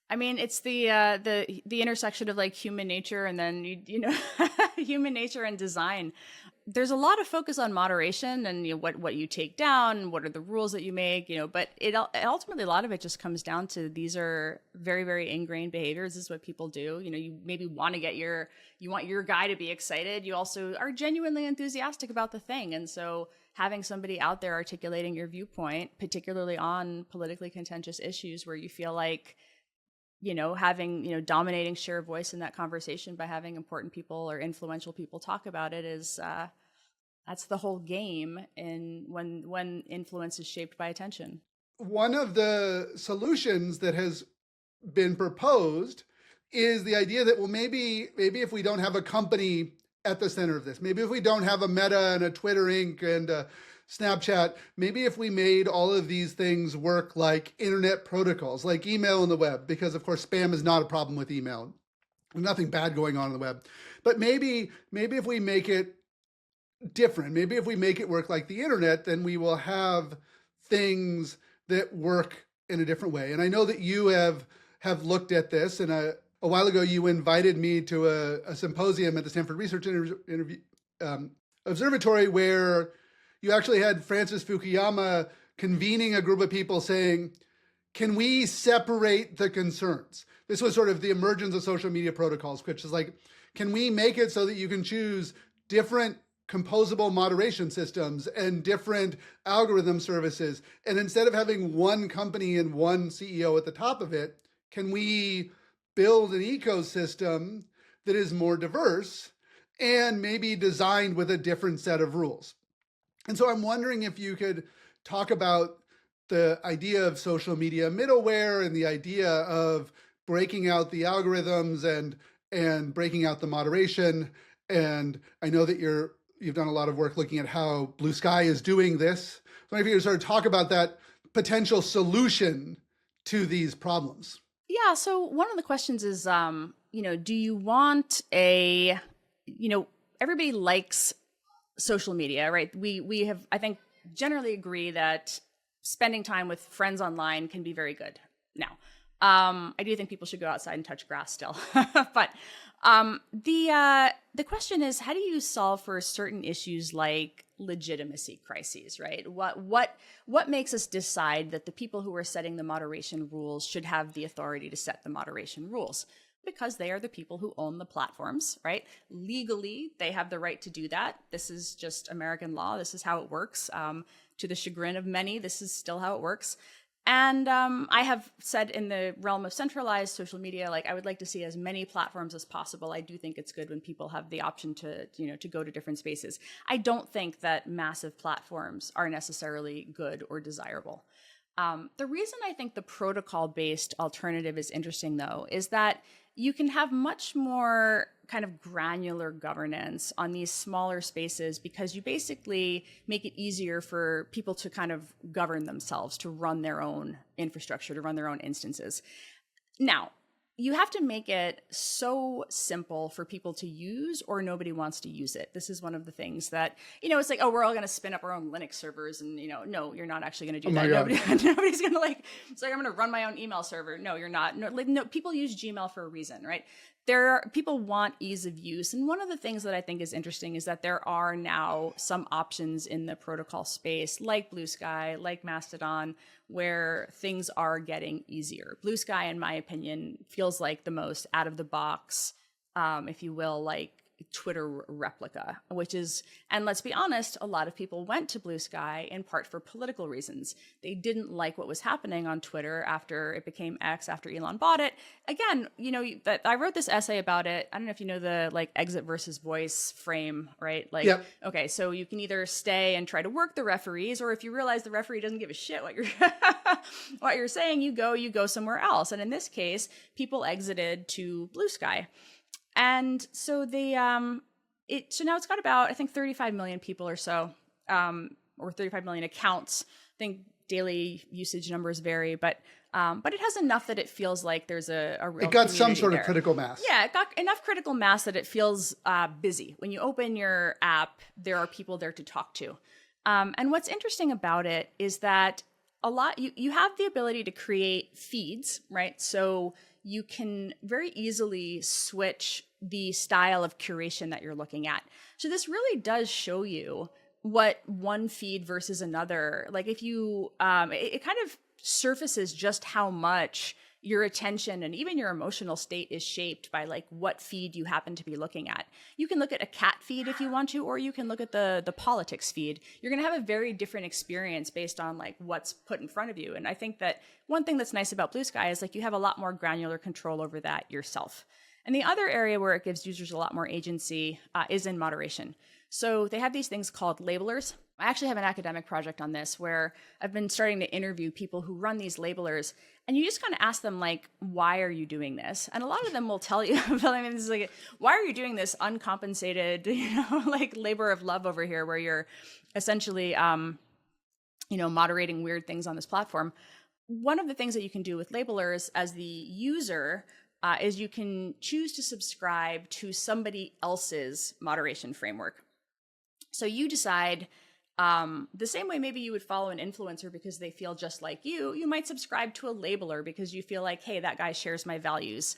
I mean, it's the intersection of like human nature and then, you know, human nature and design. There's a lot of focus on moderation and, you know, what you take down, what are the rules that you make, you know, but it ultimately, a lot of it just comes down to these are very, very ingrained behaviors. This is what people do. You know, you maybe want to you want your guy to be excited. You also are genuinely enthusiastic about the thing. And so having somebody out there articulating your viewpoint, particularly on politically contentious issues where you feel like, you know, having, you know, dominating share of voice in that conversation by having important people or influential people talk about it is, that's the whole game in when influence is shaped by attention. One of the solutions that has been proposed is the idea that, well, maybe if we don't have a company at the center of this, maybe if we don't have a Meta and a Twitter Inc. and a Snapchat, maybe if we made all of these things work like internet protocols, like email on the web, because of course spam is not a problem with email. There's nothing bad going on the web. But maybe if we make it different, maybe if we make it work like the internet, then we will have things that work in a different way. And I know that you have looked at this, and a while ago you invited me to a symposium at the Stanford Research Observatory where you actually had Francis Fukuyama convening a group of people saying, can we separate the concerns? This was sort of the emergence of social media protocols, which is like, can we make it so that you can choose different composable moderation systems and different algorithm services? And instead of having one company and one CEO at the top of it, can we build an ecosystem that is more diverse and maybe designed with a different set of rules? And so I'm wondering if you could talk about the idea of social media middleware and the idea of breaking out the algorithms and breaking out the moderation. And I know that you've done a lot of work looking at how Bluesky is doing this. So if you could sort of talk about that potential solution to these problems. Yeah. So one of the questions is, you know, do you want everybody likes social media, right? We have, I think, generally agree that spending time with friends online can be very good. Now, I do think people should go outside and touch grass still, but the question is, how do you solve for certain issues like legitimacy crises, right? What makes us decide that the people who are setting the moderation rules should have the authority to set the moderation rules? Because they are the people who own the platforms, right? Legally, they have the right to do that. This is just American law. This is how it works. To the chagrin of many, this is still how it works. And I have said in the realm of centralized social media, like I would like to see as many platforms as possible. I do think it's good when people have the option to go to different spaces. I don't think that massive platforms are necessarily good or desirable. The reason I think the protocol-based alternative is interesting, though, is that you can have much more kind of granular governance on these smaller spaces because you basically make it easier for people to kind of govern themselves, to run their own infrastructure, to run their own instances. Now, you have to make it so simple for people to use or nobody wants to use it. This is one of the things that, it's like, oh, we're all going to spin up our own Linux servers. And, no, you're not actually going to do that. Nobody's going to it's like, I'm going to run my own email server. No, you're not. No, people use Gmail for a reason, right? People want ease of use. And one of the things that I think is interesting is that there are now some options in the protocol space, like Bluesky, like Mastodon, where things are getting easier. Bluesky, in my opinion, feels like the most out of the box, if you will, like Twitter replica, which is, and let's be honest, a lot of people went to Bluesky in part for political reasons. They didn't like what was happening on Twitter after it became X, after Elon bought it. Again, I wrote this essay about it. I don't know if you know the like exit versus voice frame, right? Like, Yep. Okay, so you can either stay and try to work the referees, or if you realize the referee doesn't give a shit what you're what you're saying, you go somewhere else. And in this case, people exited to Bluesky. And so so now it's got about, I think, 35 million people or so, or 35 million accounts. I think daily usage numbers vary, but it has enough that it feels like there's a real It got some community sort there. of critical mass. Yeah, it got enough critical mass that it feels busy. When you open your app, there are people there to talk to. And what's interesting about it is that you have the ability to create feeds, right? So you can very easily switch the style of curation that you're looking at. So this really does show you what one feed versus another, like if you, it kind of surfaces just how much your attention and even your emotional state is shaped by like what feed you happen to be looking at. You can look at a cat feed if you want to, or you can look at the politics feed. You're going to have a very different experience based on like what's put in front of you. And I think that one thing that's nice about Bluesky is like you have a lot more granular control over that yourself. And the other area where it gives users a lot more agency is in moderation. So they have these things called labelers. I actually have an academic project on this where I've been starting to interview people who run these labelers, and you just kind of ask them like, why are you doing this? And a lot of them will tell you, I mean, this is like, why are you doing this uncompensated, like labor of love over here where you're essentially, moderating weird things on this platform. One of the things that you can do with labelers as the user is you can choose to subscribe to somebody else's moderation framework. So you decide, the same way maybe you would follow an influencer because they feel just like you might subscribe to a labeler because you feel like, hey, that guy shares my values.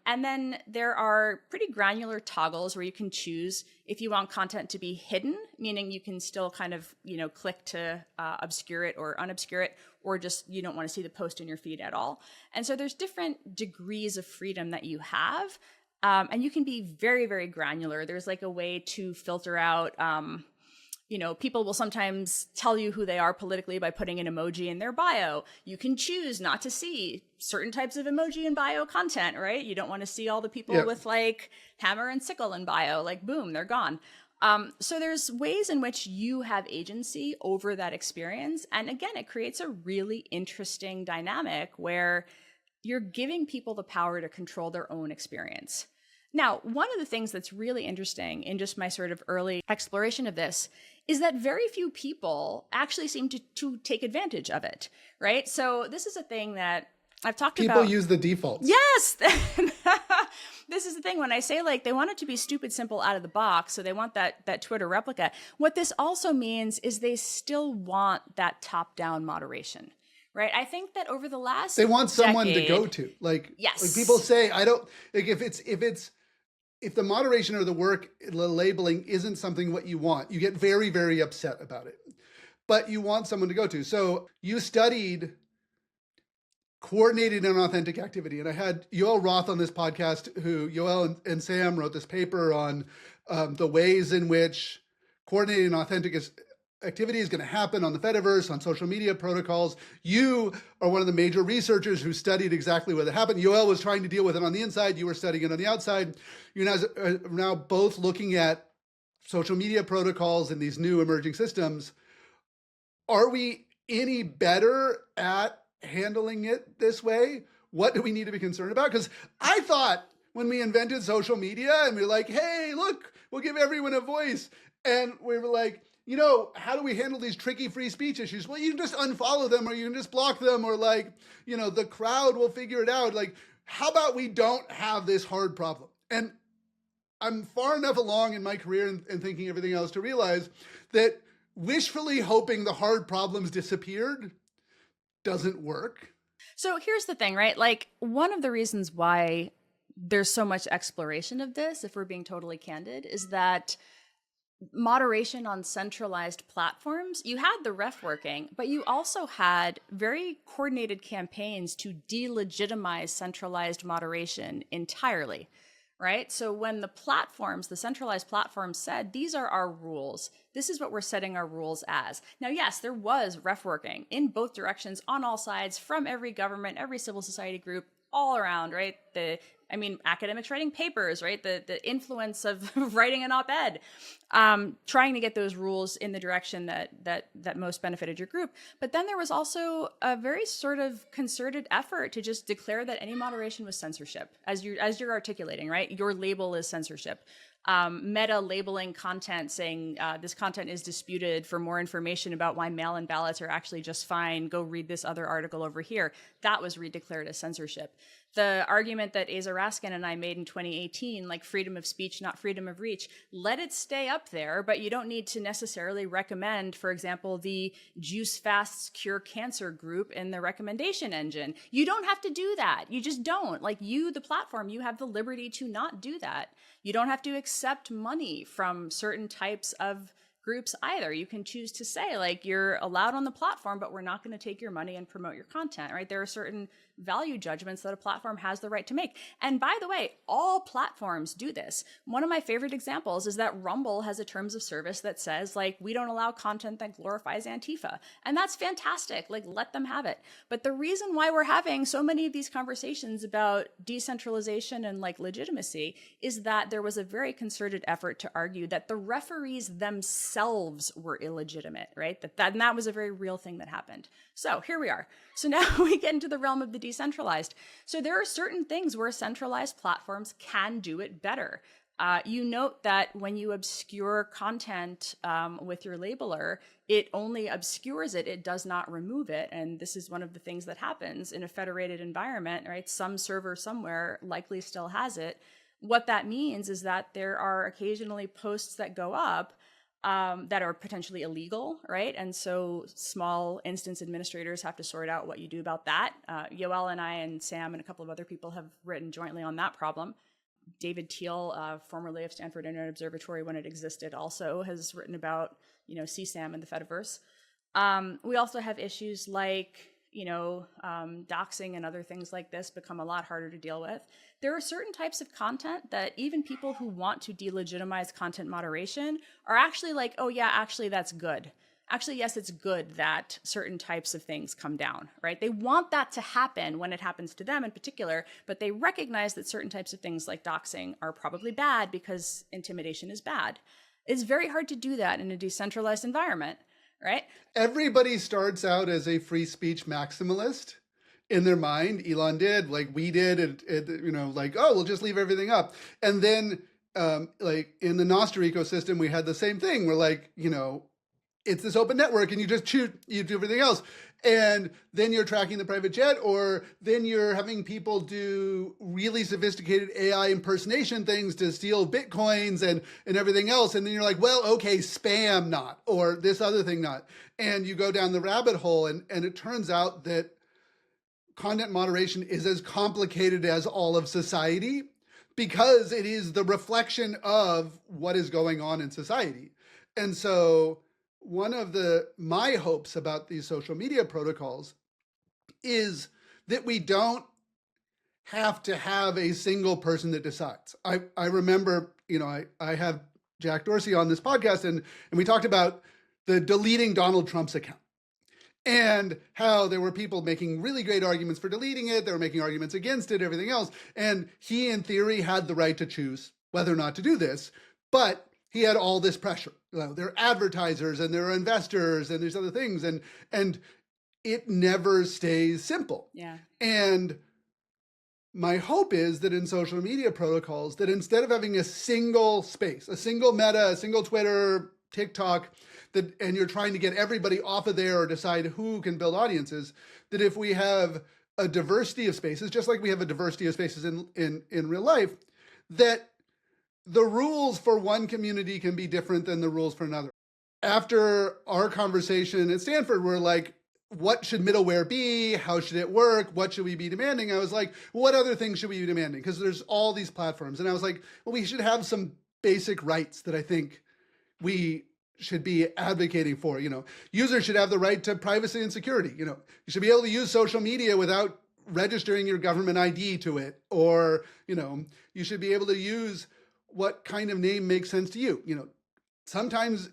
And then there are pretty granular toggles where you can choose if you want content to be hidden, meaning you can still kind of, click to obscure it or unobscure it, or just you don't want to see the post in your feed at all. And so there's different degrees of freedom that you have. And you can be very, very granular. There's like a way to filter out, people will sometimes tell you who they are politically by putting an emoji in their bio. You can choose not to see certain types of emoji in bio content, right? You don't want to see all the people with like hammer and sickle in bio, like boom, they're gone. So there's ways in which you have agency over that experience. And again, it creates a really interesting dynamic where you're giving people the power to control their own experience. Now, one of the things that's really interesting in just my sort of early exploration of this is that very few people actually seem to take advantage of it, right? So this is a thing that I've talked about. People use the defaults. Yes. This is the thing. When I say like they want it to be stupid simple out of the box, so they want that Twitter replica, what this also means is they still want that top-down moderation. Right. I think that over the last they want someone decade, to go to. Like, yes. Like people say, I don't like if the moderation or the work labeling isn't something what you want, you get very, very upset about it. But you want someone to go to. So you studied coordinated and authentic activity. And I had Yoel Roth on this podcast, who Yoel and Sam wrote this paper on the ways in which coordinated and authentic activity is going to happen on the Fediverse, on social media protocols. You are one of the major researchers who studied exactly what happened. Yoel was trying to deal with it on the inside. You were studying it on the outside. You're now both looking at social media protocols and these new emerging systems. Are we any better at handling it this way? What do we need to be concerned about? Because I thought when we invented social media and we were like, hey, look, we'll give everyone a voice. And we were like, how do we handle these tricky free speech issues? Well, you can just unfollow them, or you can just block them, or like, the crowd will figure it out. Like, how about we don't have this hard problem? And I'm far enough along in my career and thinking everything else to realize that wishfully hoping the hard problems disappeared doesn't work. So here's the thing, right? Like, one of the reasons why there's so much exploration of this, if we're being totally candid, is that moderation on centralized platforms, you had the ref working, but you also had very coordinated campaigns to delegitimize centralized moderation entirely, right? So when the platforms, the centralized platforms said, these are our rules, this is what we're setting our rules as. Now, yes, there was ref working in both directions on all sides from every government, every civil society group, all around, right? Academics writing papers, right? The influence of writing an op-ed, trying to get those rules in the direction that most benefited your group. But then there was also a very sort of concerted effort to just declare that any moderation was censorship, as you're articulating, right? Your label is censorship. Meta labeling content saying this content is disputed. For more information about why mail-in ballots are actually just fine, go read this other article over here. That was redeclared as censorship. The argument that Asa Raskin and I made in 2018, like freedom of speech, not freedom of reach, let it stay up there, but you don't need to necessarily recommend, for example, the Juice Fasts Cure Cancer group in the recommendation engine. You don't have to do that. You just don't. Like you, the platform, you have the liberty to not do that. You don't have to accept money from certain types of groups either. You can choose to say, like, you're allowed on the platform, but we're not going to take your money and promote your content, right? There are certain value judgments that a platform has the right to make. And by the way, all platforms do this. One of my favorite examples is that Rumble has a terms of service that says, like, we don't allow content that glorifies Antifa. And that's fantastic. Like, let them have it. But the reason why we're having so many of these conversations about decentralization and like legitimacy is that there was a very concerted effort to argue that the referees themselves were illegitimate, right? And that was a very real thing that happened. So here we are. So now we get into the realm of the decentralized. So there are certain things where centralized platforms can do it better. You note that when you obscure content with your labeler, it only obscures it. It does not remove it. And this is one of the things that happens in a federated environment, right? Some server somewhere likely still has it. What that means is that there are occasionally posts that go up that are potentially illegal, right? And so small instance administrators have to sort out what you do about that. Yoel and I and Sam and a couple of other people have written jointly on that problem. David Thiel, formerly of Stanford Internet Observatory when it existed, also has written about, CSAM and the Fediverse. We also have issues like, doxing and other things like this become a lot harder to deal with. There are certain types of content that even people who want to delegitimize content moderation are actually like, oh yeah, actually that's good. Actually, yes, it's good that certain types of things come down, right? They want that to happen when it happens to them in particular, but they recognize that certain types of things like doxing are probably bad because intimidation is bad. It's very hard to do that in a decentralized environment, right? Everybody starts out as a free speech maximalist in their mind. Elon did, like we did, oh, we'll just leave everything up. And then like in the Nostr ecosystem, we had the same thing. We're like, it's this open network and you just you do everything else. And then you're tracking the private jet, or then you're having people do really sophisticated AI impersonation things to steal Bitcoins and everything else. And then you're like, well, okay, spam not, or this other thing not. And you go down the rabbit hole and it turns out that content moderation is as complicated as all of society because it is the reflection of what is going on in society. And so one of my hopes about these social media protocols is that we don't have to have a single person that decides. I remember, I have Jack Dorsey on this podcast and we talked about the deleting Donald Trump's account and how there were people making really great arguments for deleting it. They were making arguments against it, everything else. And he, in theory, had the right to choose whether or not to do this, but he had all this pressure. There are advertisers and there are investors and there's other things. And it never stays simple. Yeah. And my hope is that in social media protocols, that instead of having a single space, a single Meta, a single Twitter, TikTok, and you're trying to get everybody off of there or decide who can build audiences, that if we have a diversity of spaces, just like we have a diversity of spaces in real life, that the rules for one community can be different than the rules for another. After our conversation at Stanford, we're like, what should middleware be? How should it work? What should we be demanding? I was like, what other things should we be demanding? Because there's all these platforms. And I was like, well, we should have some basic rights that I think we should be advocating for. Users should have the right to privacy and security. You should be able to use social media without registering your government ID to it, or, you should be able to use what kind of name makes sense to you. Sometimes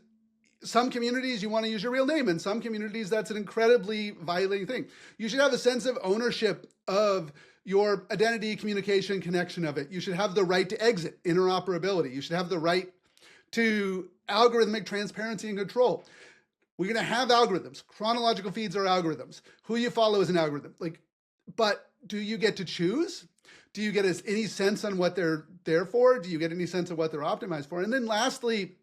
some communities you want to use your real name, and some communities that's an incredibly violating thing. You should have a sense of ownership of your identity, communication, connection of it. You should have the right to exit, interoperability. You should have the right to algorithmic transparency and control. We're going to have algorithms. Chronological feeds are algorithms. Who you follow is an algorithm. But do you get to choose? Do you get any sense on what they're there for? Do you get any sense of what they're optimized for? And then lastly,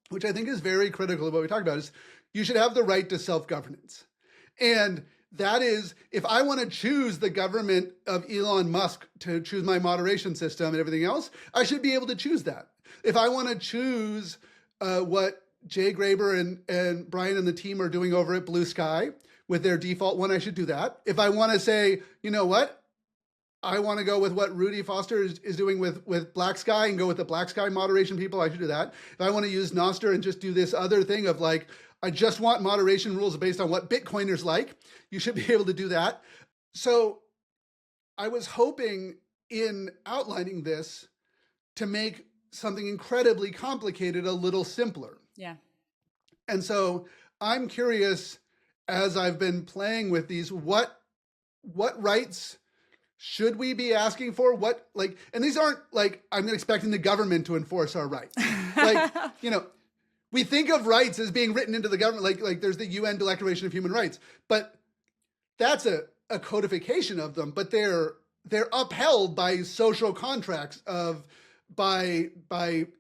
which I think is very critical of what we talk about, is you should have the right to self-governance. And that is, if I want to choose the government of Elon Musk to choose my moderation system and everything else, I should be able to choose that. If I want to choose what Jay Graber and Brian and the team are doing over at Bluesky with their default one, I should do that. If I want to say, you know what, I want to go with what Rudy Foster is doing with Black Sky and go with the Black Sky moderation people, I should do that. If I want to use Nostr and just do this other thing of I just want moderation rules based on what Bitcoiners like, you should be able to do that. So I was hoping in outlining this to make something incredibly complicated a little simpler. Yeah. And so I'm curious, as I've been playing with these, what rights should we be asking for? And these aren't I'm expecting the government to enforce our rights. We think of rights as being written into the government, like there's the UN Declaration of Human Rights, but that's a codification of them, but they're upheld by social contracts by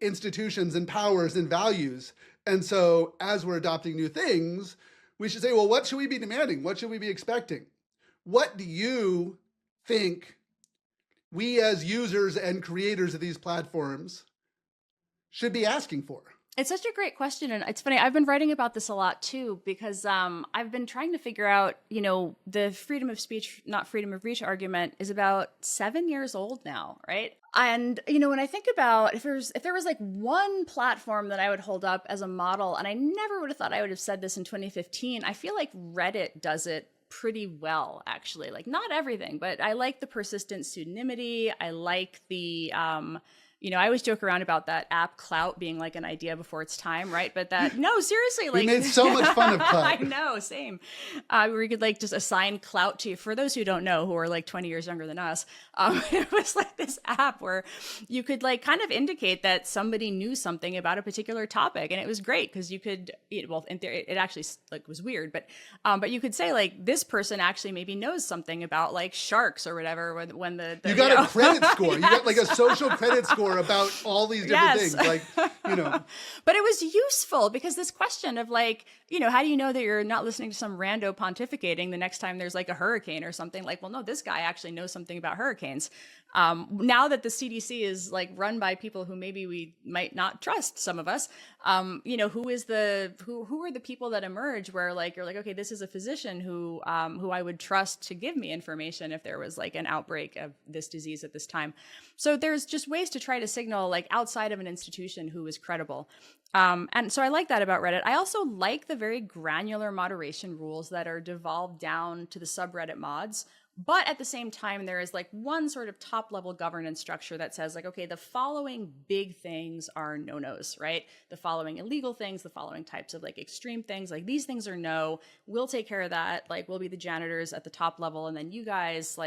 institutions and powers and values. And so as we're adopting new things, we should say, well, what should we be demanding? What should we be expecting? What do you think we as users and creators of these platforms should be asking for? It's such a great question. And it's funny, I've been writing about this a lot too, because I've been trying to figure out, the freedom of speech, not freedom of reach argument is about 7 years old now, right? And, when I think about if there was one platform that I would hold up as a model, and I never would have thought I would have said this in 2015, I feel like Reddit does it pretty well, actually. Not everything, but I like the persistent pseudonymity. I like the, I always joke around about that app Clout being an idea before its time, right? But no, seriously, we made so much fun of Clout. I know, same. Where you could just assign Clout to you. For those who don't know, who are 20 years younger than us, it was this app where you could kind of indicate that somebody knew something about a particular topic, and it was great because you could, in theory, it actually was weird, but you could say this person actually maybe knows something about sharks or whatever when the you got a credit score. You got a social credit score about all these different things, But it was useful because this question of how do you know that you're not listening to some rando pontificating the next time there's a hurricane or something? Well, no, this guy actually knows something about hurricanes. Now that the CDC is run by people who maybe we might not trust, some of us, who are the people that emerge where you're okay, this is a physician who I would trust to give me information if there was an outbreak of this disease at this time. So there's just ways to try to signal outside of an institution who is credible. And so I like that about Reddit. I also like the very granular moderation rules that are devolved down to the subreddit mods. But at the same time, there is one sort of top level governance structure that says okay, the following big things are no-nos, right? The following illegal things, the following types of extreme things, these things are no, we'll take care of that. We'll be the janitors at the top level. And then you guys,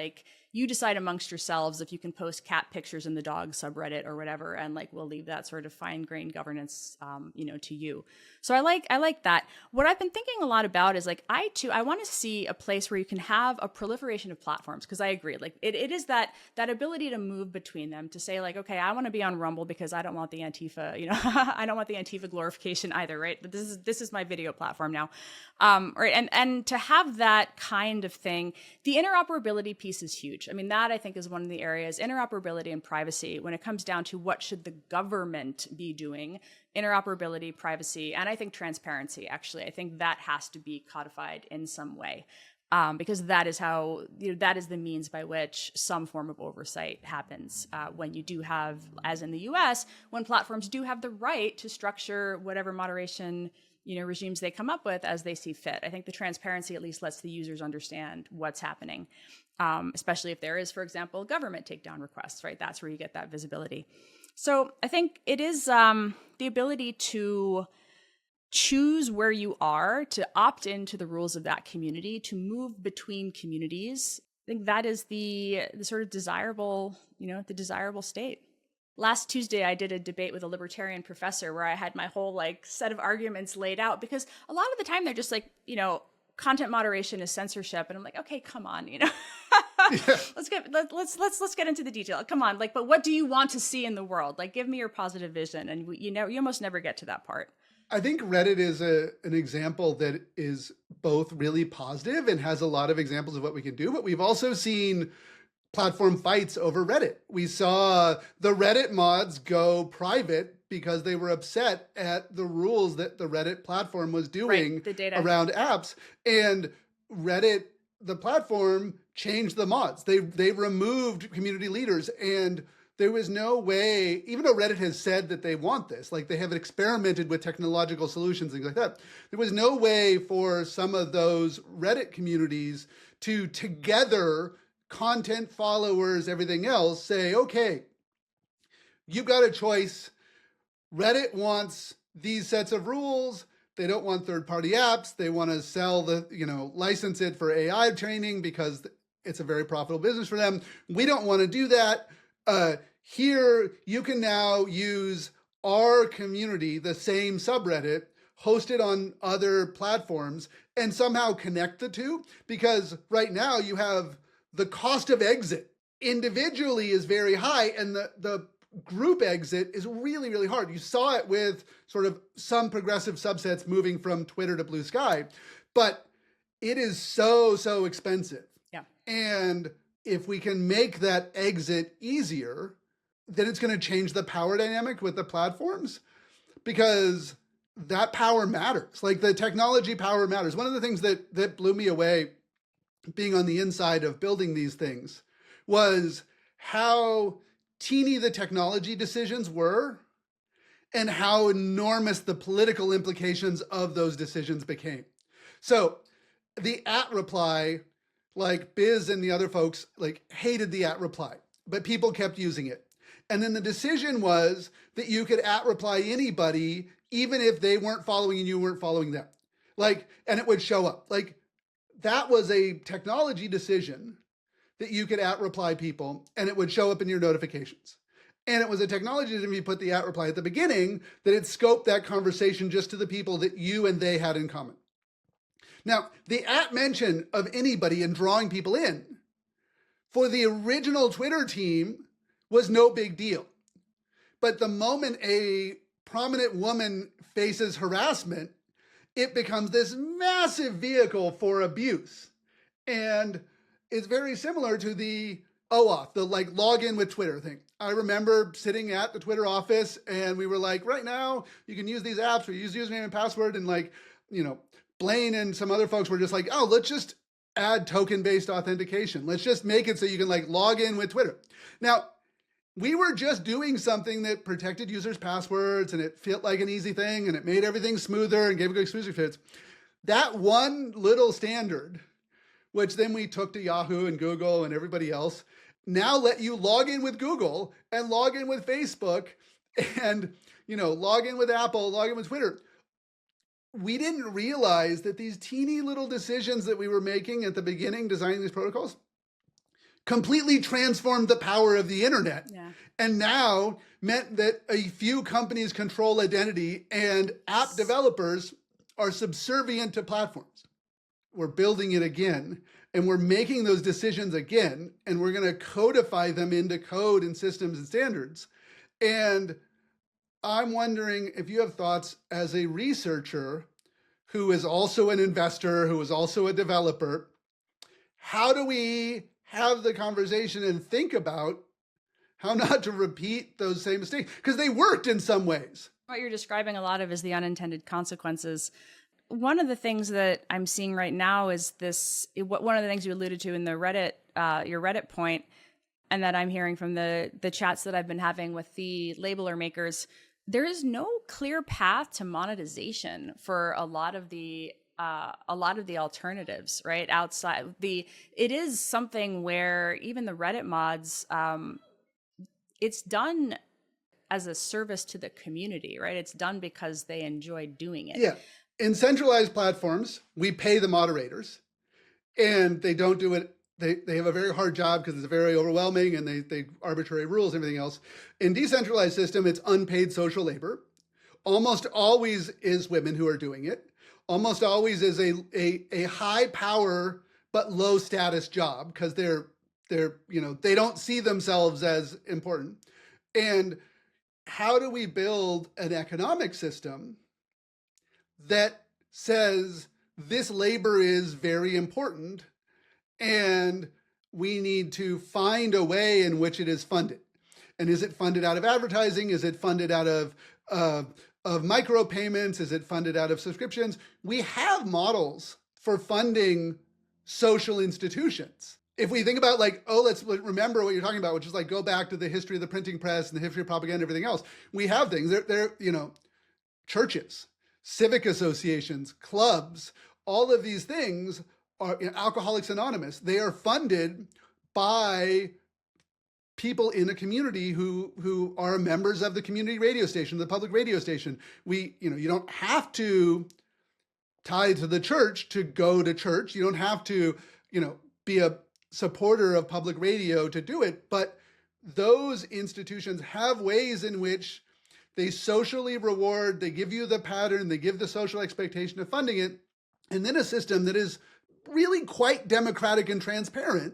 you decide amongst yourselves if you can post cat pictures in the dog subreddit or whatever. And we'll leave that sort of fine grained governance, to you. So I like that. What I've been thinking a lot about is I want to see a place where you can have a proliferation of platforms, because I agree, it is that ability to move between them, to say okay, I want to be on Rumble because I don't want the Antifa, I don't want the Antifa glorification either, right? But this is my video platform now, right? And to have that kind of thing, the interoperability piece is huge. I mean, that I think is one of the areas, interoperability and privacy, when it comes down to what should the government be doing. Interoperability, privacy, and I think transparency, actually. I think that has to be codified in some way, because that is how, that is the means by which some form of oversight happens when you do have, as in the US, when platforms do have the right to structure whatever moderation regimes they come up with as they see fit. I think the transparency at least lets the users understand what's happening, especially if there is, for example, government takedown requests, right? That's where you get that visibility. So I think it is the ability to choose where you are, to opt into the rules of that community, to move between communities. I think that is the sort of desirable, the desirable state. Last Tuesday, I did a debate with a libertarian professor where I had my whole set of arguments laid out, because a lot of the time they're just content moderation is censorship, and I'm like, okay, come on, Yeah. let's get into the detail. Come on, but what do you want to see in the world? Give me your positive vision, and you almost never get to that part. I think Reddit is an example that is both really positive and has a lot of examples of what we can do, but we've also seen platform fights over Reddit. We saw the Reddit mods go private because they were upset at the rules that the Reddit platform was doing around apps. And Reddit, the platform, changed the mods. They removed community leaders, and there was no way, even though Reddit has said that they want this, they have experimented with technological solutions, things like that, there was no way for some of those Reddit communities to together, content, followers, everything else, say, okay, you've got a choice. Reddit wants these sets of rules. They don't want third-party apps. They want to sell license it for AI training because it's a very profitable business for them. We don't want to do that. Here, you can now use our community, the same subreddit, host it on other platforms, and somehow connect the two. Because right now you have the cost of exit individually is very high, and the group exit is really, really hard. You saw it with sort of some progressive subsets moving from Twitter to Bluesky, but it is so expensive. Yeah. And if we can make that exit easier, then it's going to change the power dynamic with the platforms, because that power matters. The technology power matters. One of the things that blew me away being on the inside of building these things was how teeny the technology decisions were and how enormous the political implications of those decisions became. So the @reply, Biz and the other folks hated the @reply, but people kept using it. And then the decision was that you could @reply anybody, even if they weren't following and you weren't following them. And it would show up. That was a technology decision that you could @reply people and it would show up in your notifications. And it was a technology decision, if you put the @reply at the beginning, that it scoped that conversation just to the people that you and they had in common. Now, the @mention of anybody and drawing people in for the original Twitter team was no big deal. But the moment a prominent woman faces harassment, it becomes this massive vehicle for abuse. And it's very similar to the OAuth, the login with Twitter thing. I remember sitting at the Twitter office and we were right now you can use these apps, we use username and password, and Blaine and some other folks were just oh, let's just add token-based authentication. Let's just make it so you can log in with Twitter. Now, we were just doing something that protected users' passwords, and it felt like an easy thing, and it made everything smoother and gave good user fits. That one little standard, which then we took to Yahoo and Google and everybody else, now let you log in with Google and log in with Facebook and log in with Apple, log in with Twitter. We didn't realize that these teeny little decisions that we were making at the beginning, designing these protocols, completely transformed the power of the internet. Yeah. And now meant that a few companies control identity and app developers are subservient to platforms. We're building it again, and we're making those decisions again, and we're going to codify them into code and systems and standards. And I'm wondering if you have thoughts as a researcher who is also an investor, who is also a developer, how do we have the conversation and think about how not to repeat those same mistakes? Because they worked in some ways. What you're describing a lot of is the unintended consequences. One of the things that I'm seeing right now is one of the things you alluded to in the Reddit, your Reddit point, and that I'm hearing from the chats that I've been having with the labeler makers. there is no clear path to monetization for a lot of the alternatives, right? It is something where even the Reddit mods, it's done as a service to the community, right? It's done because they enjoy doing it. Yeah. In centralized platforms, we pay the moderators, and they don't do it. They have a very hard job because it's very overwhelming, and they arbitrary rules and everything else. In decentralized system, it's unpaid social labor. Almost always is women who are doing it. Almost always is a high power but low status job because they're they don't see themselves as important. And how do we build an economic system that says this labor is very important and we need to find a way in which it is funded? And is it funded out of advertising? Is it funded out of micropayments? Is it funded out of subscriptions? We have models for funding social institutions. If we think about let's remember what you're talking about, which is go back to the history of the printing press and the history of propaganda, everything else. We have things. They're churches, civic associations, clubs, all of these things are Alcoholics Anonymous. They are funded by people in a community who are members of the community radio station, the public radio station. You don't have to tie to the church to go to church. You don't have to, be a supporter of public radio to do it. But those institutions have ways in which they socially reward, they give you the pattern, they give the social expectation of funding it, and then a system that is really quite democratic and transparent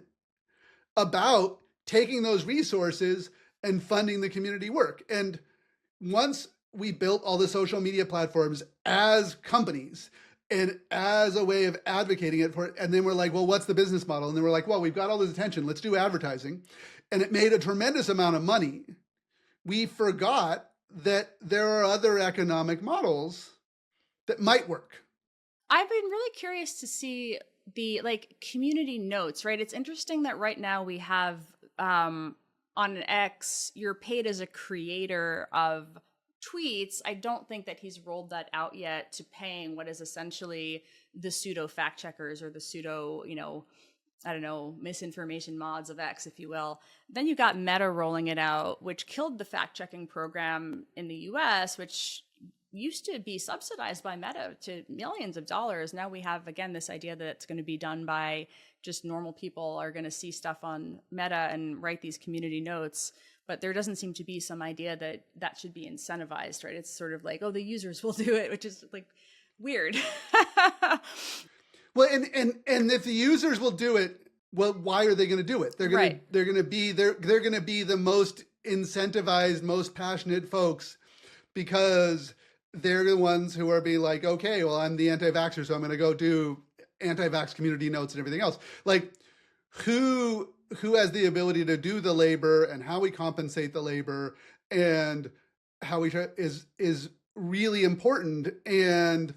about taking those resources and funding the community work. And once we built all the social media platforms as companies and as a way of advocating it for it, and then we're like, well, what's the business model? And then we're like, well, we've got all this attention, let's do advertising. And it made a tremendous amount of money. We forgot that there are other economic models that might work. I've been really curious to see the community notes, right? It's interesting that right now we have on an X, you're paid as a creator of tweets. I don't think that he's rolled that out yet to paying what is essentially the pseudo fact checkers or the pseudo, misinformation mods of X, if you will. Then you got Meta rolling it out, which killed the fact checking program in the US, which used to be subsidized by Meta to millions of dollars. Now we have, again, this idea that it's going to be done by just normal people are going to see stuff on Meta and write these community notes. But there doesn't seem to be some idea that that should be incentivized, right? It's sort of like, oh, the users will do it, which is weird. Well, and if the users will do it, well, why are they going to do it? They're going to be the most incentivized, most passionate folks because they're the ones who are being like, okay, well, I'm the anti-vaxxer, so I'm going to go do anti-vax community notes and everything else. Who has the ability to do the labor and how we compensate the labor and how we is really important. And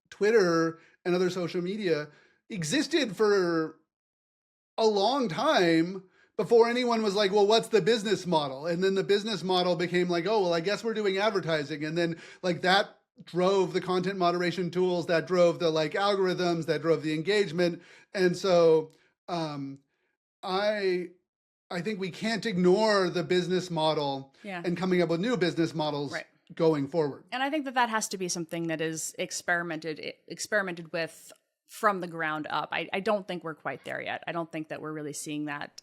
Twitter and other social media existed for a long time before anyone was like, well, what's the business model? And then the business model became like, oh, well, I guess we're doing advertising. And then that drove the content moderation tools, that drove the algorithms, that drove the engagement. And so I think we can't ignore the business model and coming up with new business models going forward. And I think that has to be something that is experimented with from the ground up. I don't think we're quite there yet. I don't think that we're really seeing that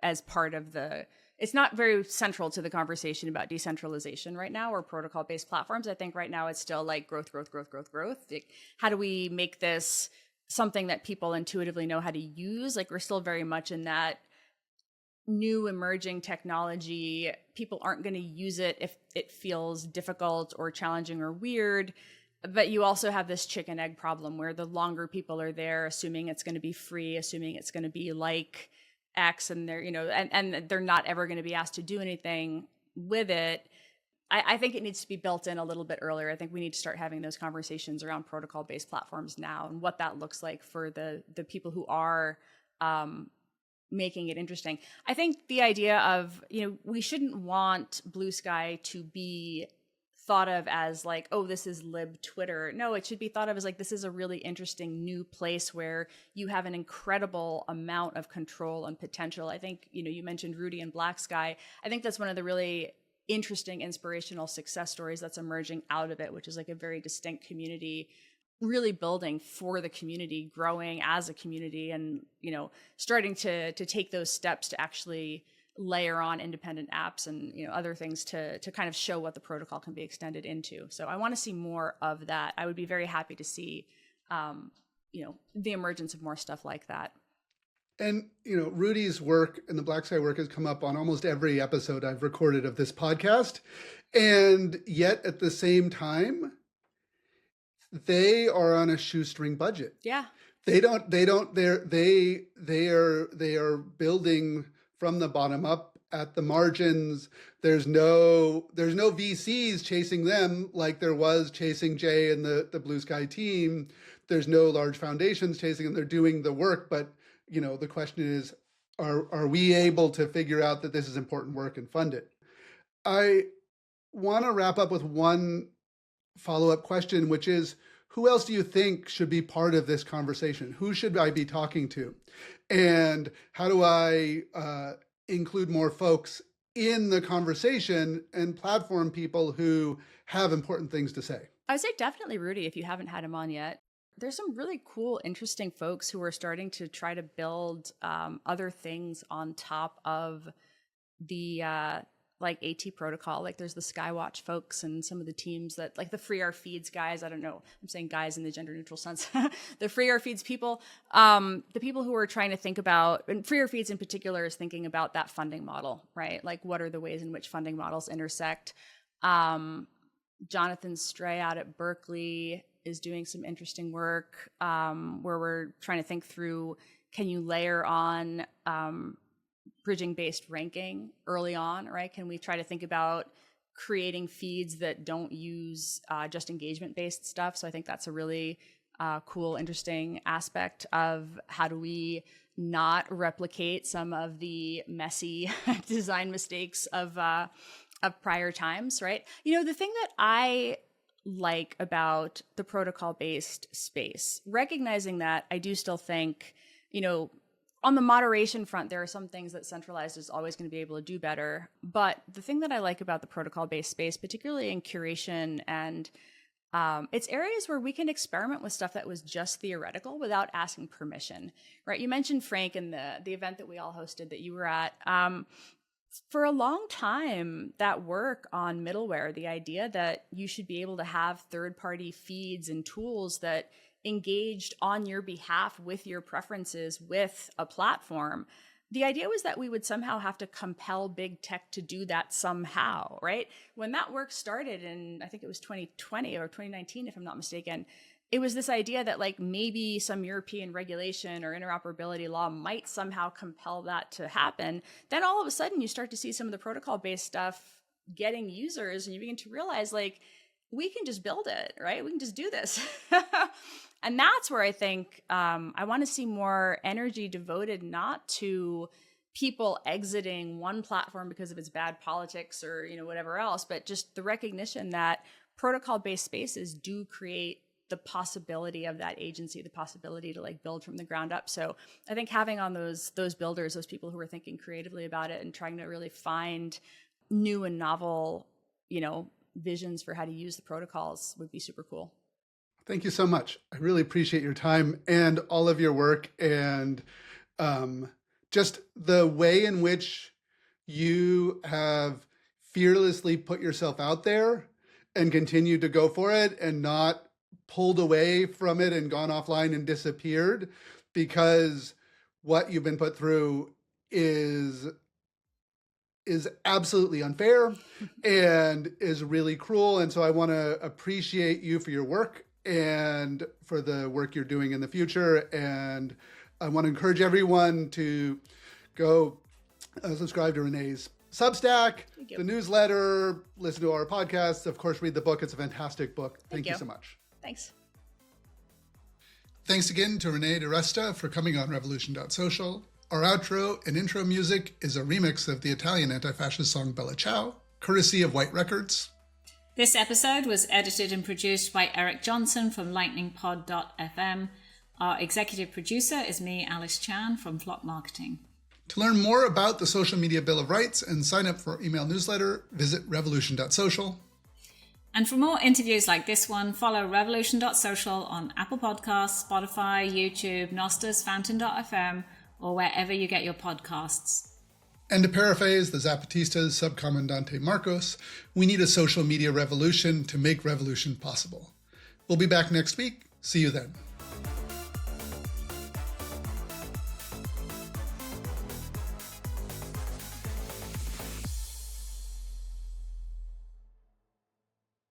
as part of it's not very central to the conversation about decentralization right now or protocol-based platforms. I think right now it's still growth. How do we make this something that people intuitively know how to use? We're still very much in that new emerging technology. People aren't going to use it if it feels difficult or challenging or weird. But you also have this chicken egg problem where the longer people are there, assuming it's going to be free, assuming it's going to be like X, and they're, and they're not ever going to be asked to do anything with it. I think it needs to be built in a little bit earlier. I think we need to start having those conversations around protocol-based platforms now and what that looks like for the people who are making it interesting. I think the idea of, we shouldn't want Bluesky to be thought of as like, oh, this is lib Twitter. No, it should be thought of as like, this is a really interesting new place where you have an incredible amount of control and potential. I think, you mentioned Rudy and Black Sky. I think that's one of the really interesting, inspirational success stories that's emerging out of it, which is like a very distinct community, really building for the community, growing as a community, and starting to take those steps to actually layer on independent apps and other things to kind of show what the protocol can be extended into. So I want to see more of that. I would be very happy to see the emergence of more stuff like that. And, Rudy's work and the Black Sky work has come up on almost every episode I've recorded of this podcast. And yet at the same time, they are on a shoestring budget. Yeah. They are building from the bottom up at the margins. There's no VCs chasing them like there was chasing Jay and the Bluesky team. There's no large foundations chasing them. They're doing the work, but the question is, are we able to figure out that this is important work and fund it? I want to wrap up with one follow-up question, which is, who else do you think should be part of this conversation? Who should I be talking to? And how do I include more folks in the conversation and platform people who have important things to say? I would say definitely Rudy, if you haven't had him on yet. There's some really cool, interesting folks who are starting to try to build other things on top of the AT protocol. Like there's the Skywatch folks and some of the teams that, like the Free Our Feeds guys, I don't know, I'm saying guys in the gender neutral sense, the Free Our Feeds people, the people who are trying to think about, and Free Our Feeds in particular is thinking about that funding model, right? Like what are the ways in which funding models intersect? Jonathan Stray out at Berkeley is doing some interesting work where we're trying to think through, can you layer on bridging-based ranking early on, right? Can we try to think about creating feeds that don't use just engagement-based stuff? So I think that's a really cool, interesting aspect of how do we not replicate some of the messy design mistakes of prior times, right? The thing that I like about the protocol-based space, recognizing that I do still think, on the moderation front, there are some things that Centralized is always going to be able to do better. But the thing that I like about the protocol-based space, particularly in curation, and it's areas where we can experiment with stuff that was just theoretical without asking permission, right? You mentioned Frank and the event that we all hosted that you were at. For a long time, that work on middleware, the idea that you should be able to have third-party feeds and tools that engaged on your behalf with your preferences with a platform, the idea was that we would somehow have to compel big tech to do that somehow, right? When that work started in, I think it was 2020 or 2019, if I'm not mistaken, it was this idea that like maybe some European regulation or interoperability law might somehow compel that to happen. Then all of a sudden you start to see some of the protocol-based stuff getting users, and you begin to realize like, we can just build it, right? We can just do this. And that's where I think I want to see more energy devoted not to people exiting one platform because of its bad politics or whatever else, but just the recognition that protocol-based spaces do create the possibility of that agency, the possibility to like build from the ground up. So I think having on those builders, those people who are thinking creatively about it and trying to really find new and novel, visions for how to use the protocols would be super cool. Thank you so much. I really appreciate your time and all of your work, and just the way in which you have fearlessly put yourself out there and continued to go for it and not pulled away from it and gone offline and disappeared, because what you've been put through is absolutely unfair and is really cruel. And so I want to appreciate you for your work and for the work you're doing in the future. And I want to encourage everyone to go subscribe to Renee's Substack, the newsletter, listen to our podcasts, of course, read the book. It's a fantastic book. Thank you so much. Thanks. Thanks again to Renee DiResta for coming on revolution.social. Our outro and intro music is a remix of the Italian anti-fascist song Bella Ciao, courtesy of White Records. This episode was edited and produced by Eric Johnson from lightningpod.fm. Our executive producer is me, Alice Chan, from Flock Marketing. To learn more about the Social Media Bill of Rights and sign up for our email newsletter, visit revolution.social. And for more interviews like this one, follow revolution.social on Apple Podcasts, Spotify, YouTube, Nostos, Fountain.fm, or wherever you get your podcasts. And to paraphrase the Zapatistas' Subcomandante Marcos, we need a social media revolution to make revolution possible. We'll be back next week. See you then.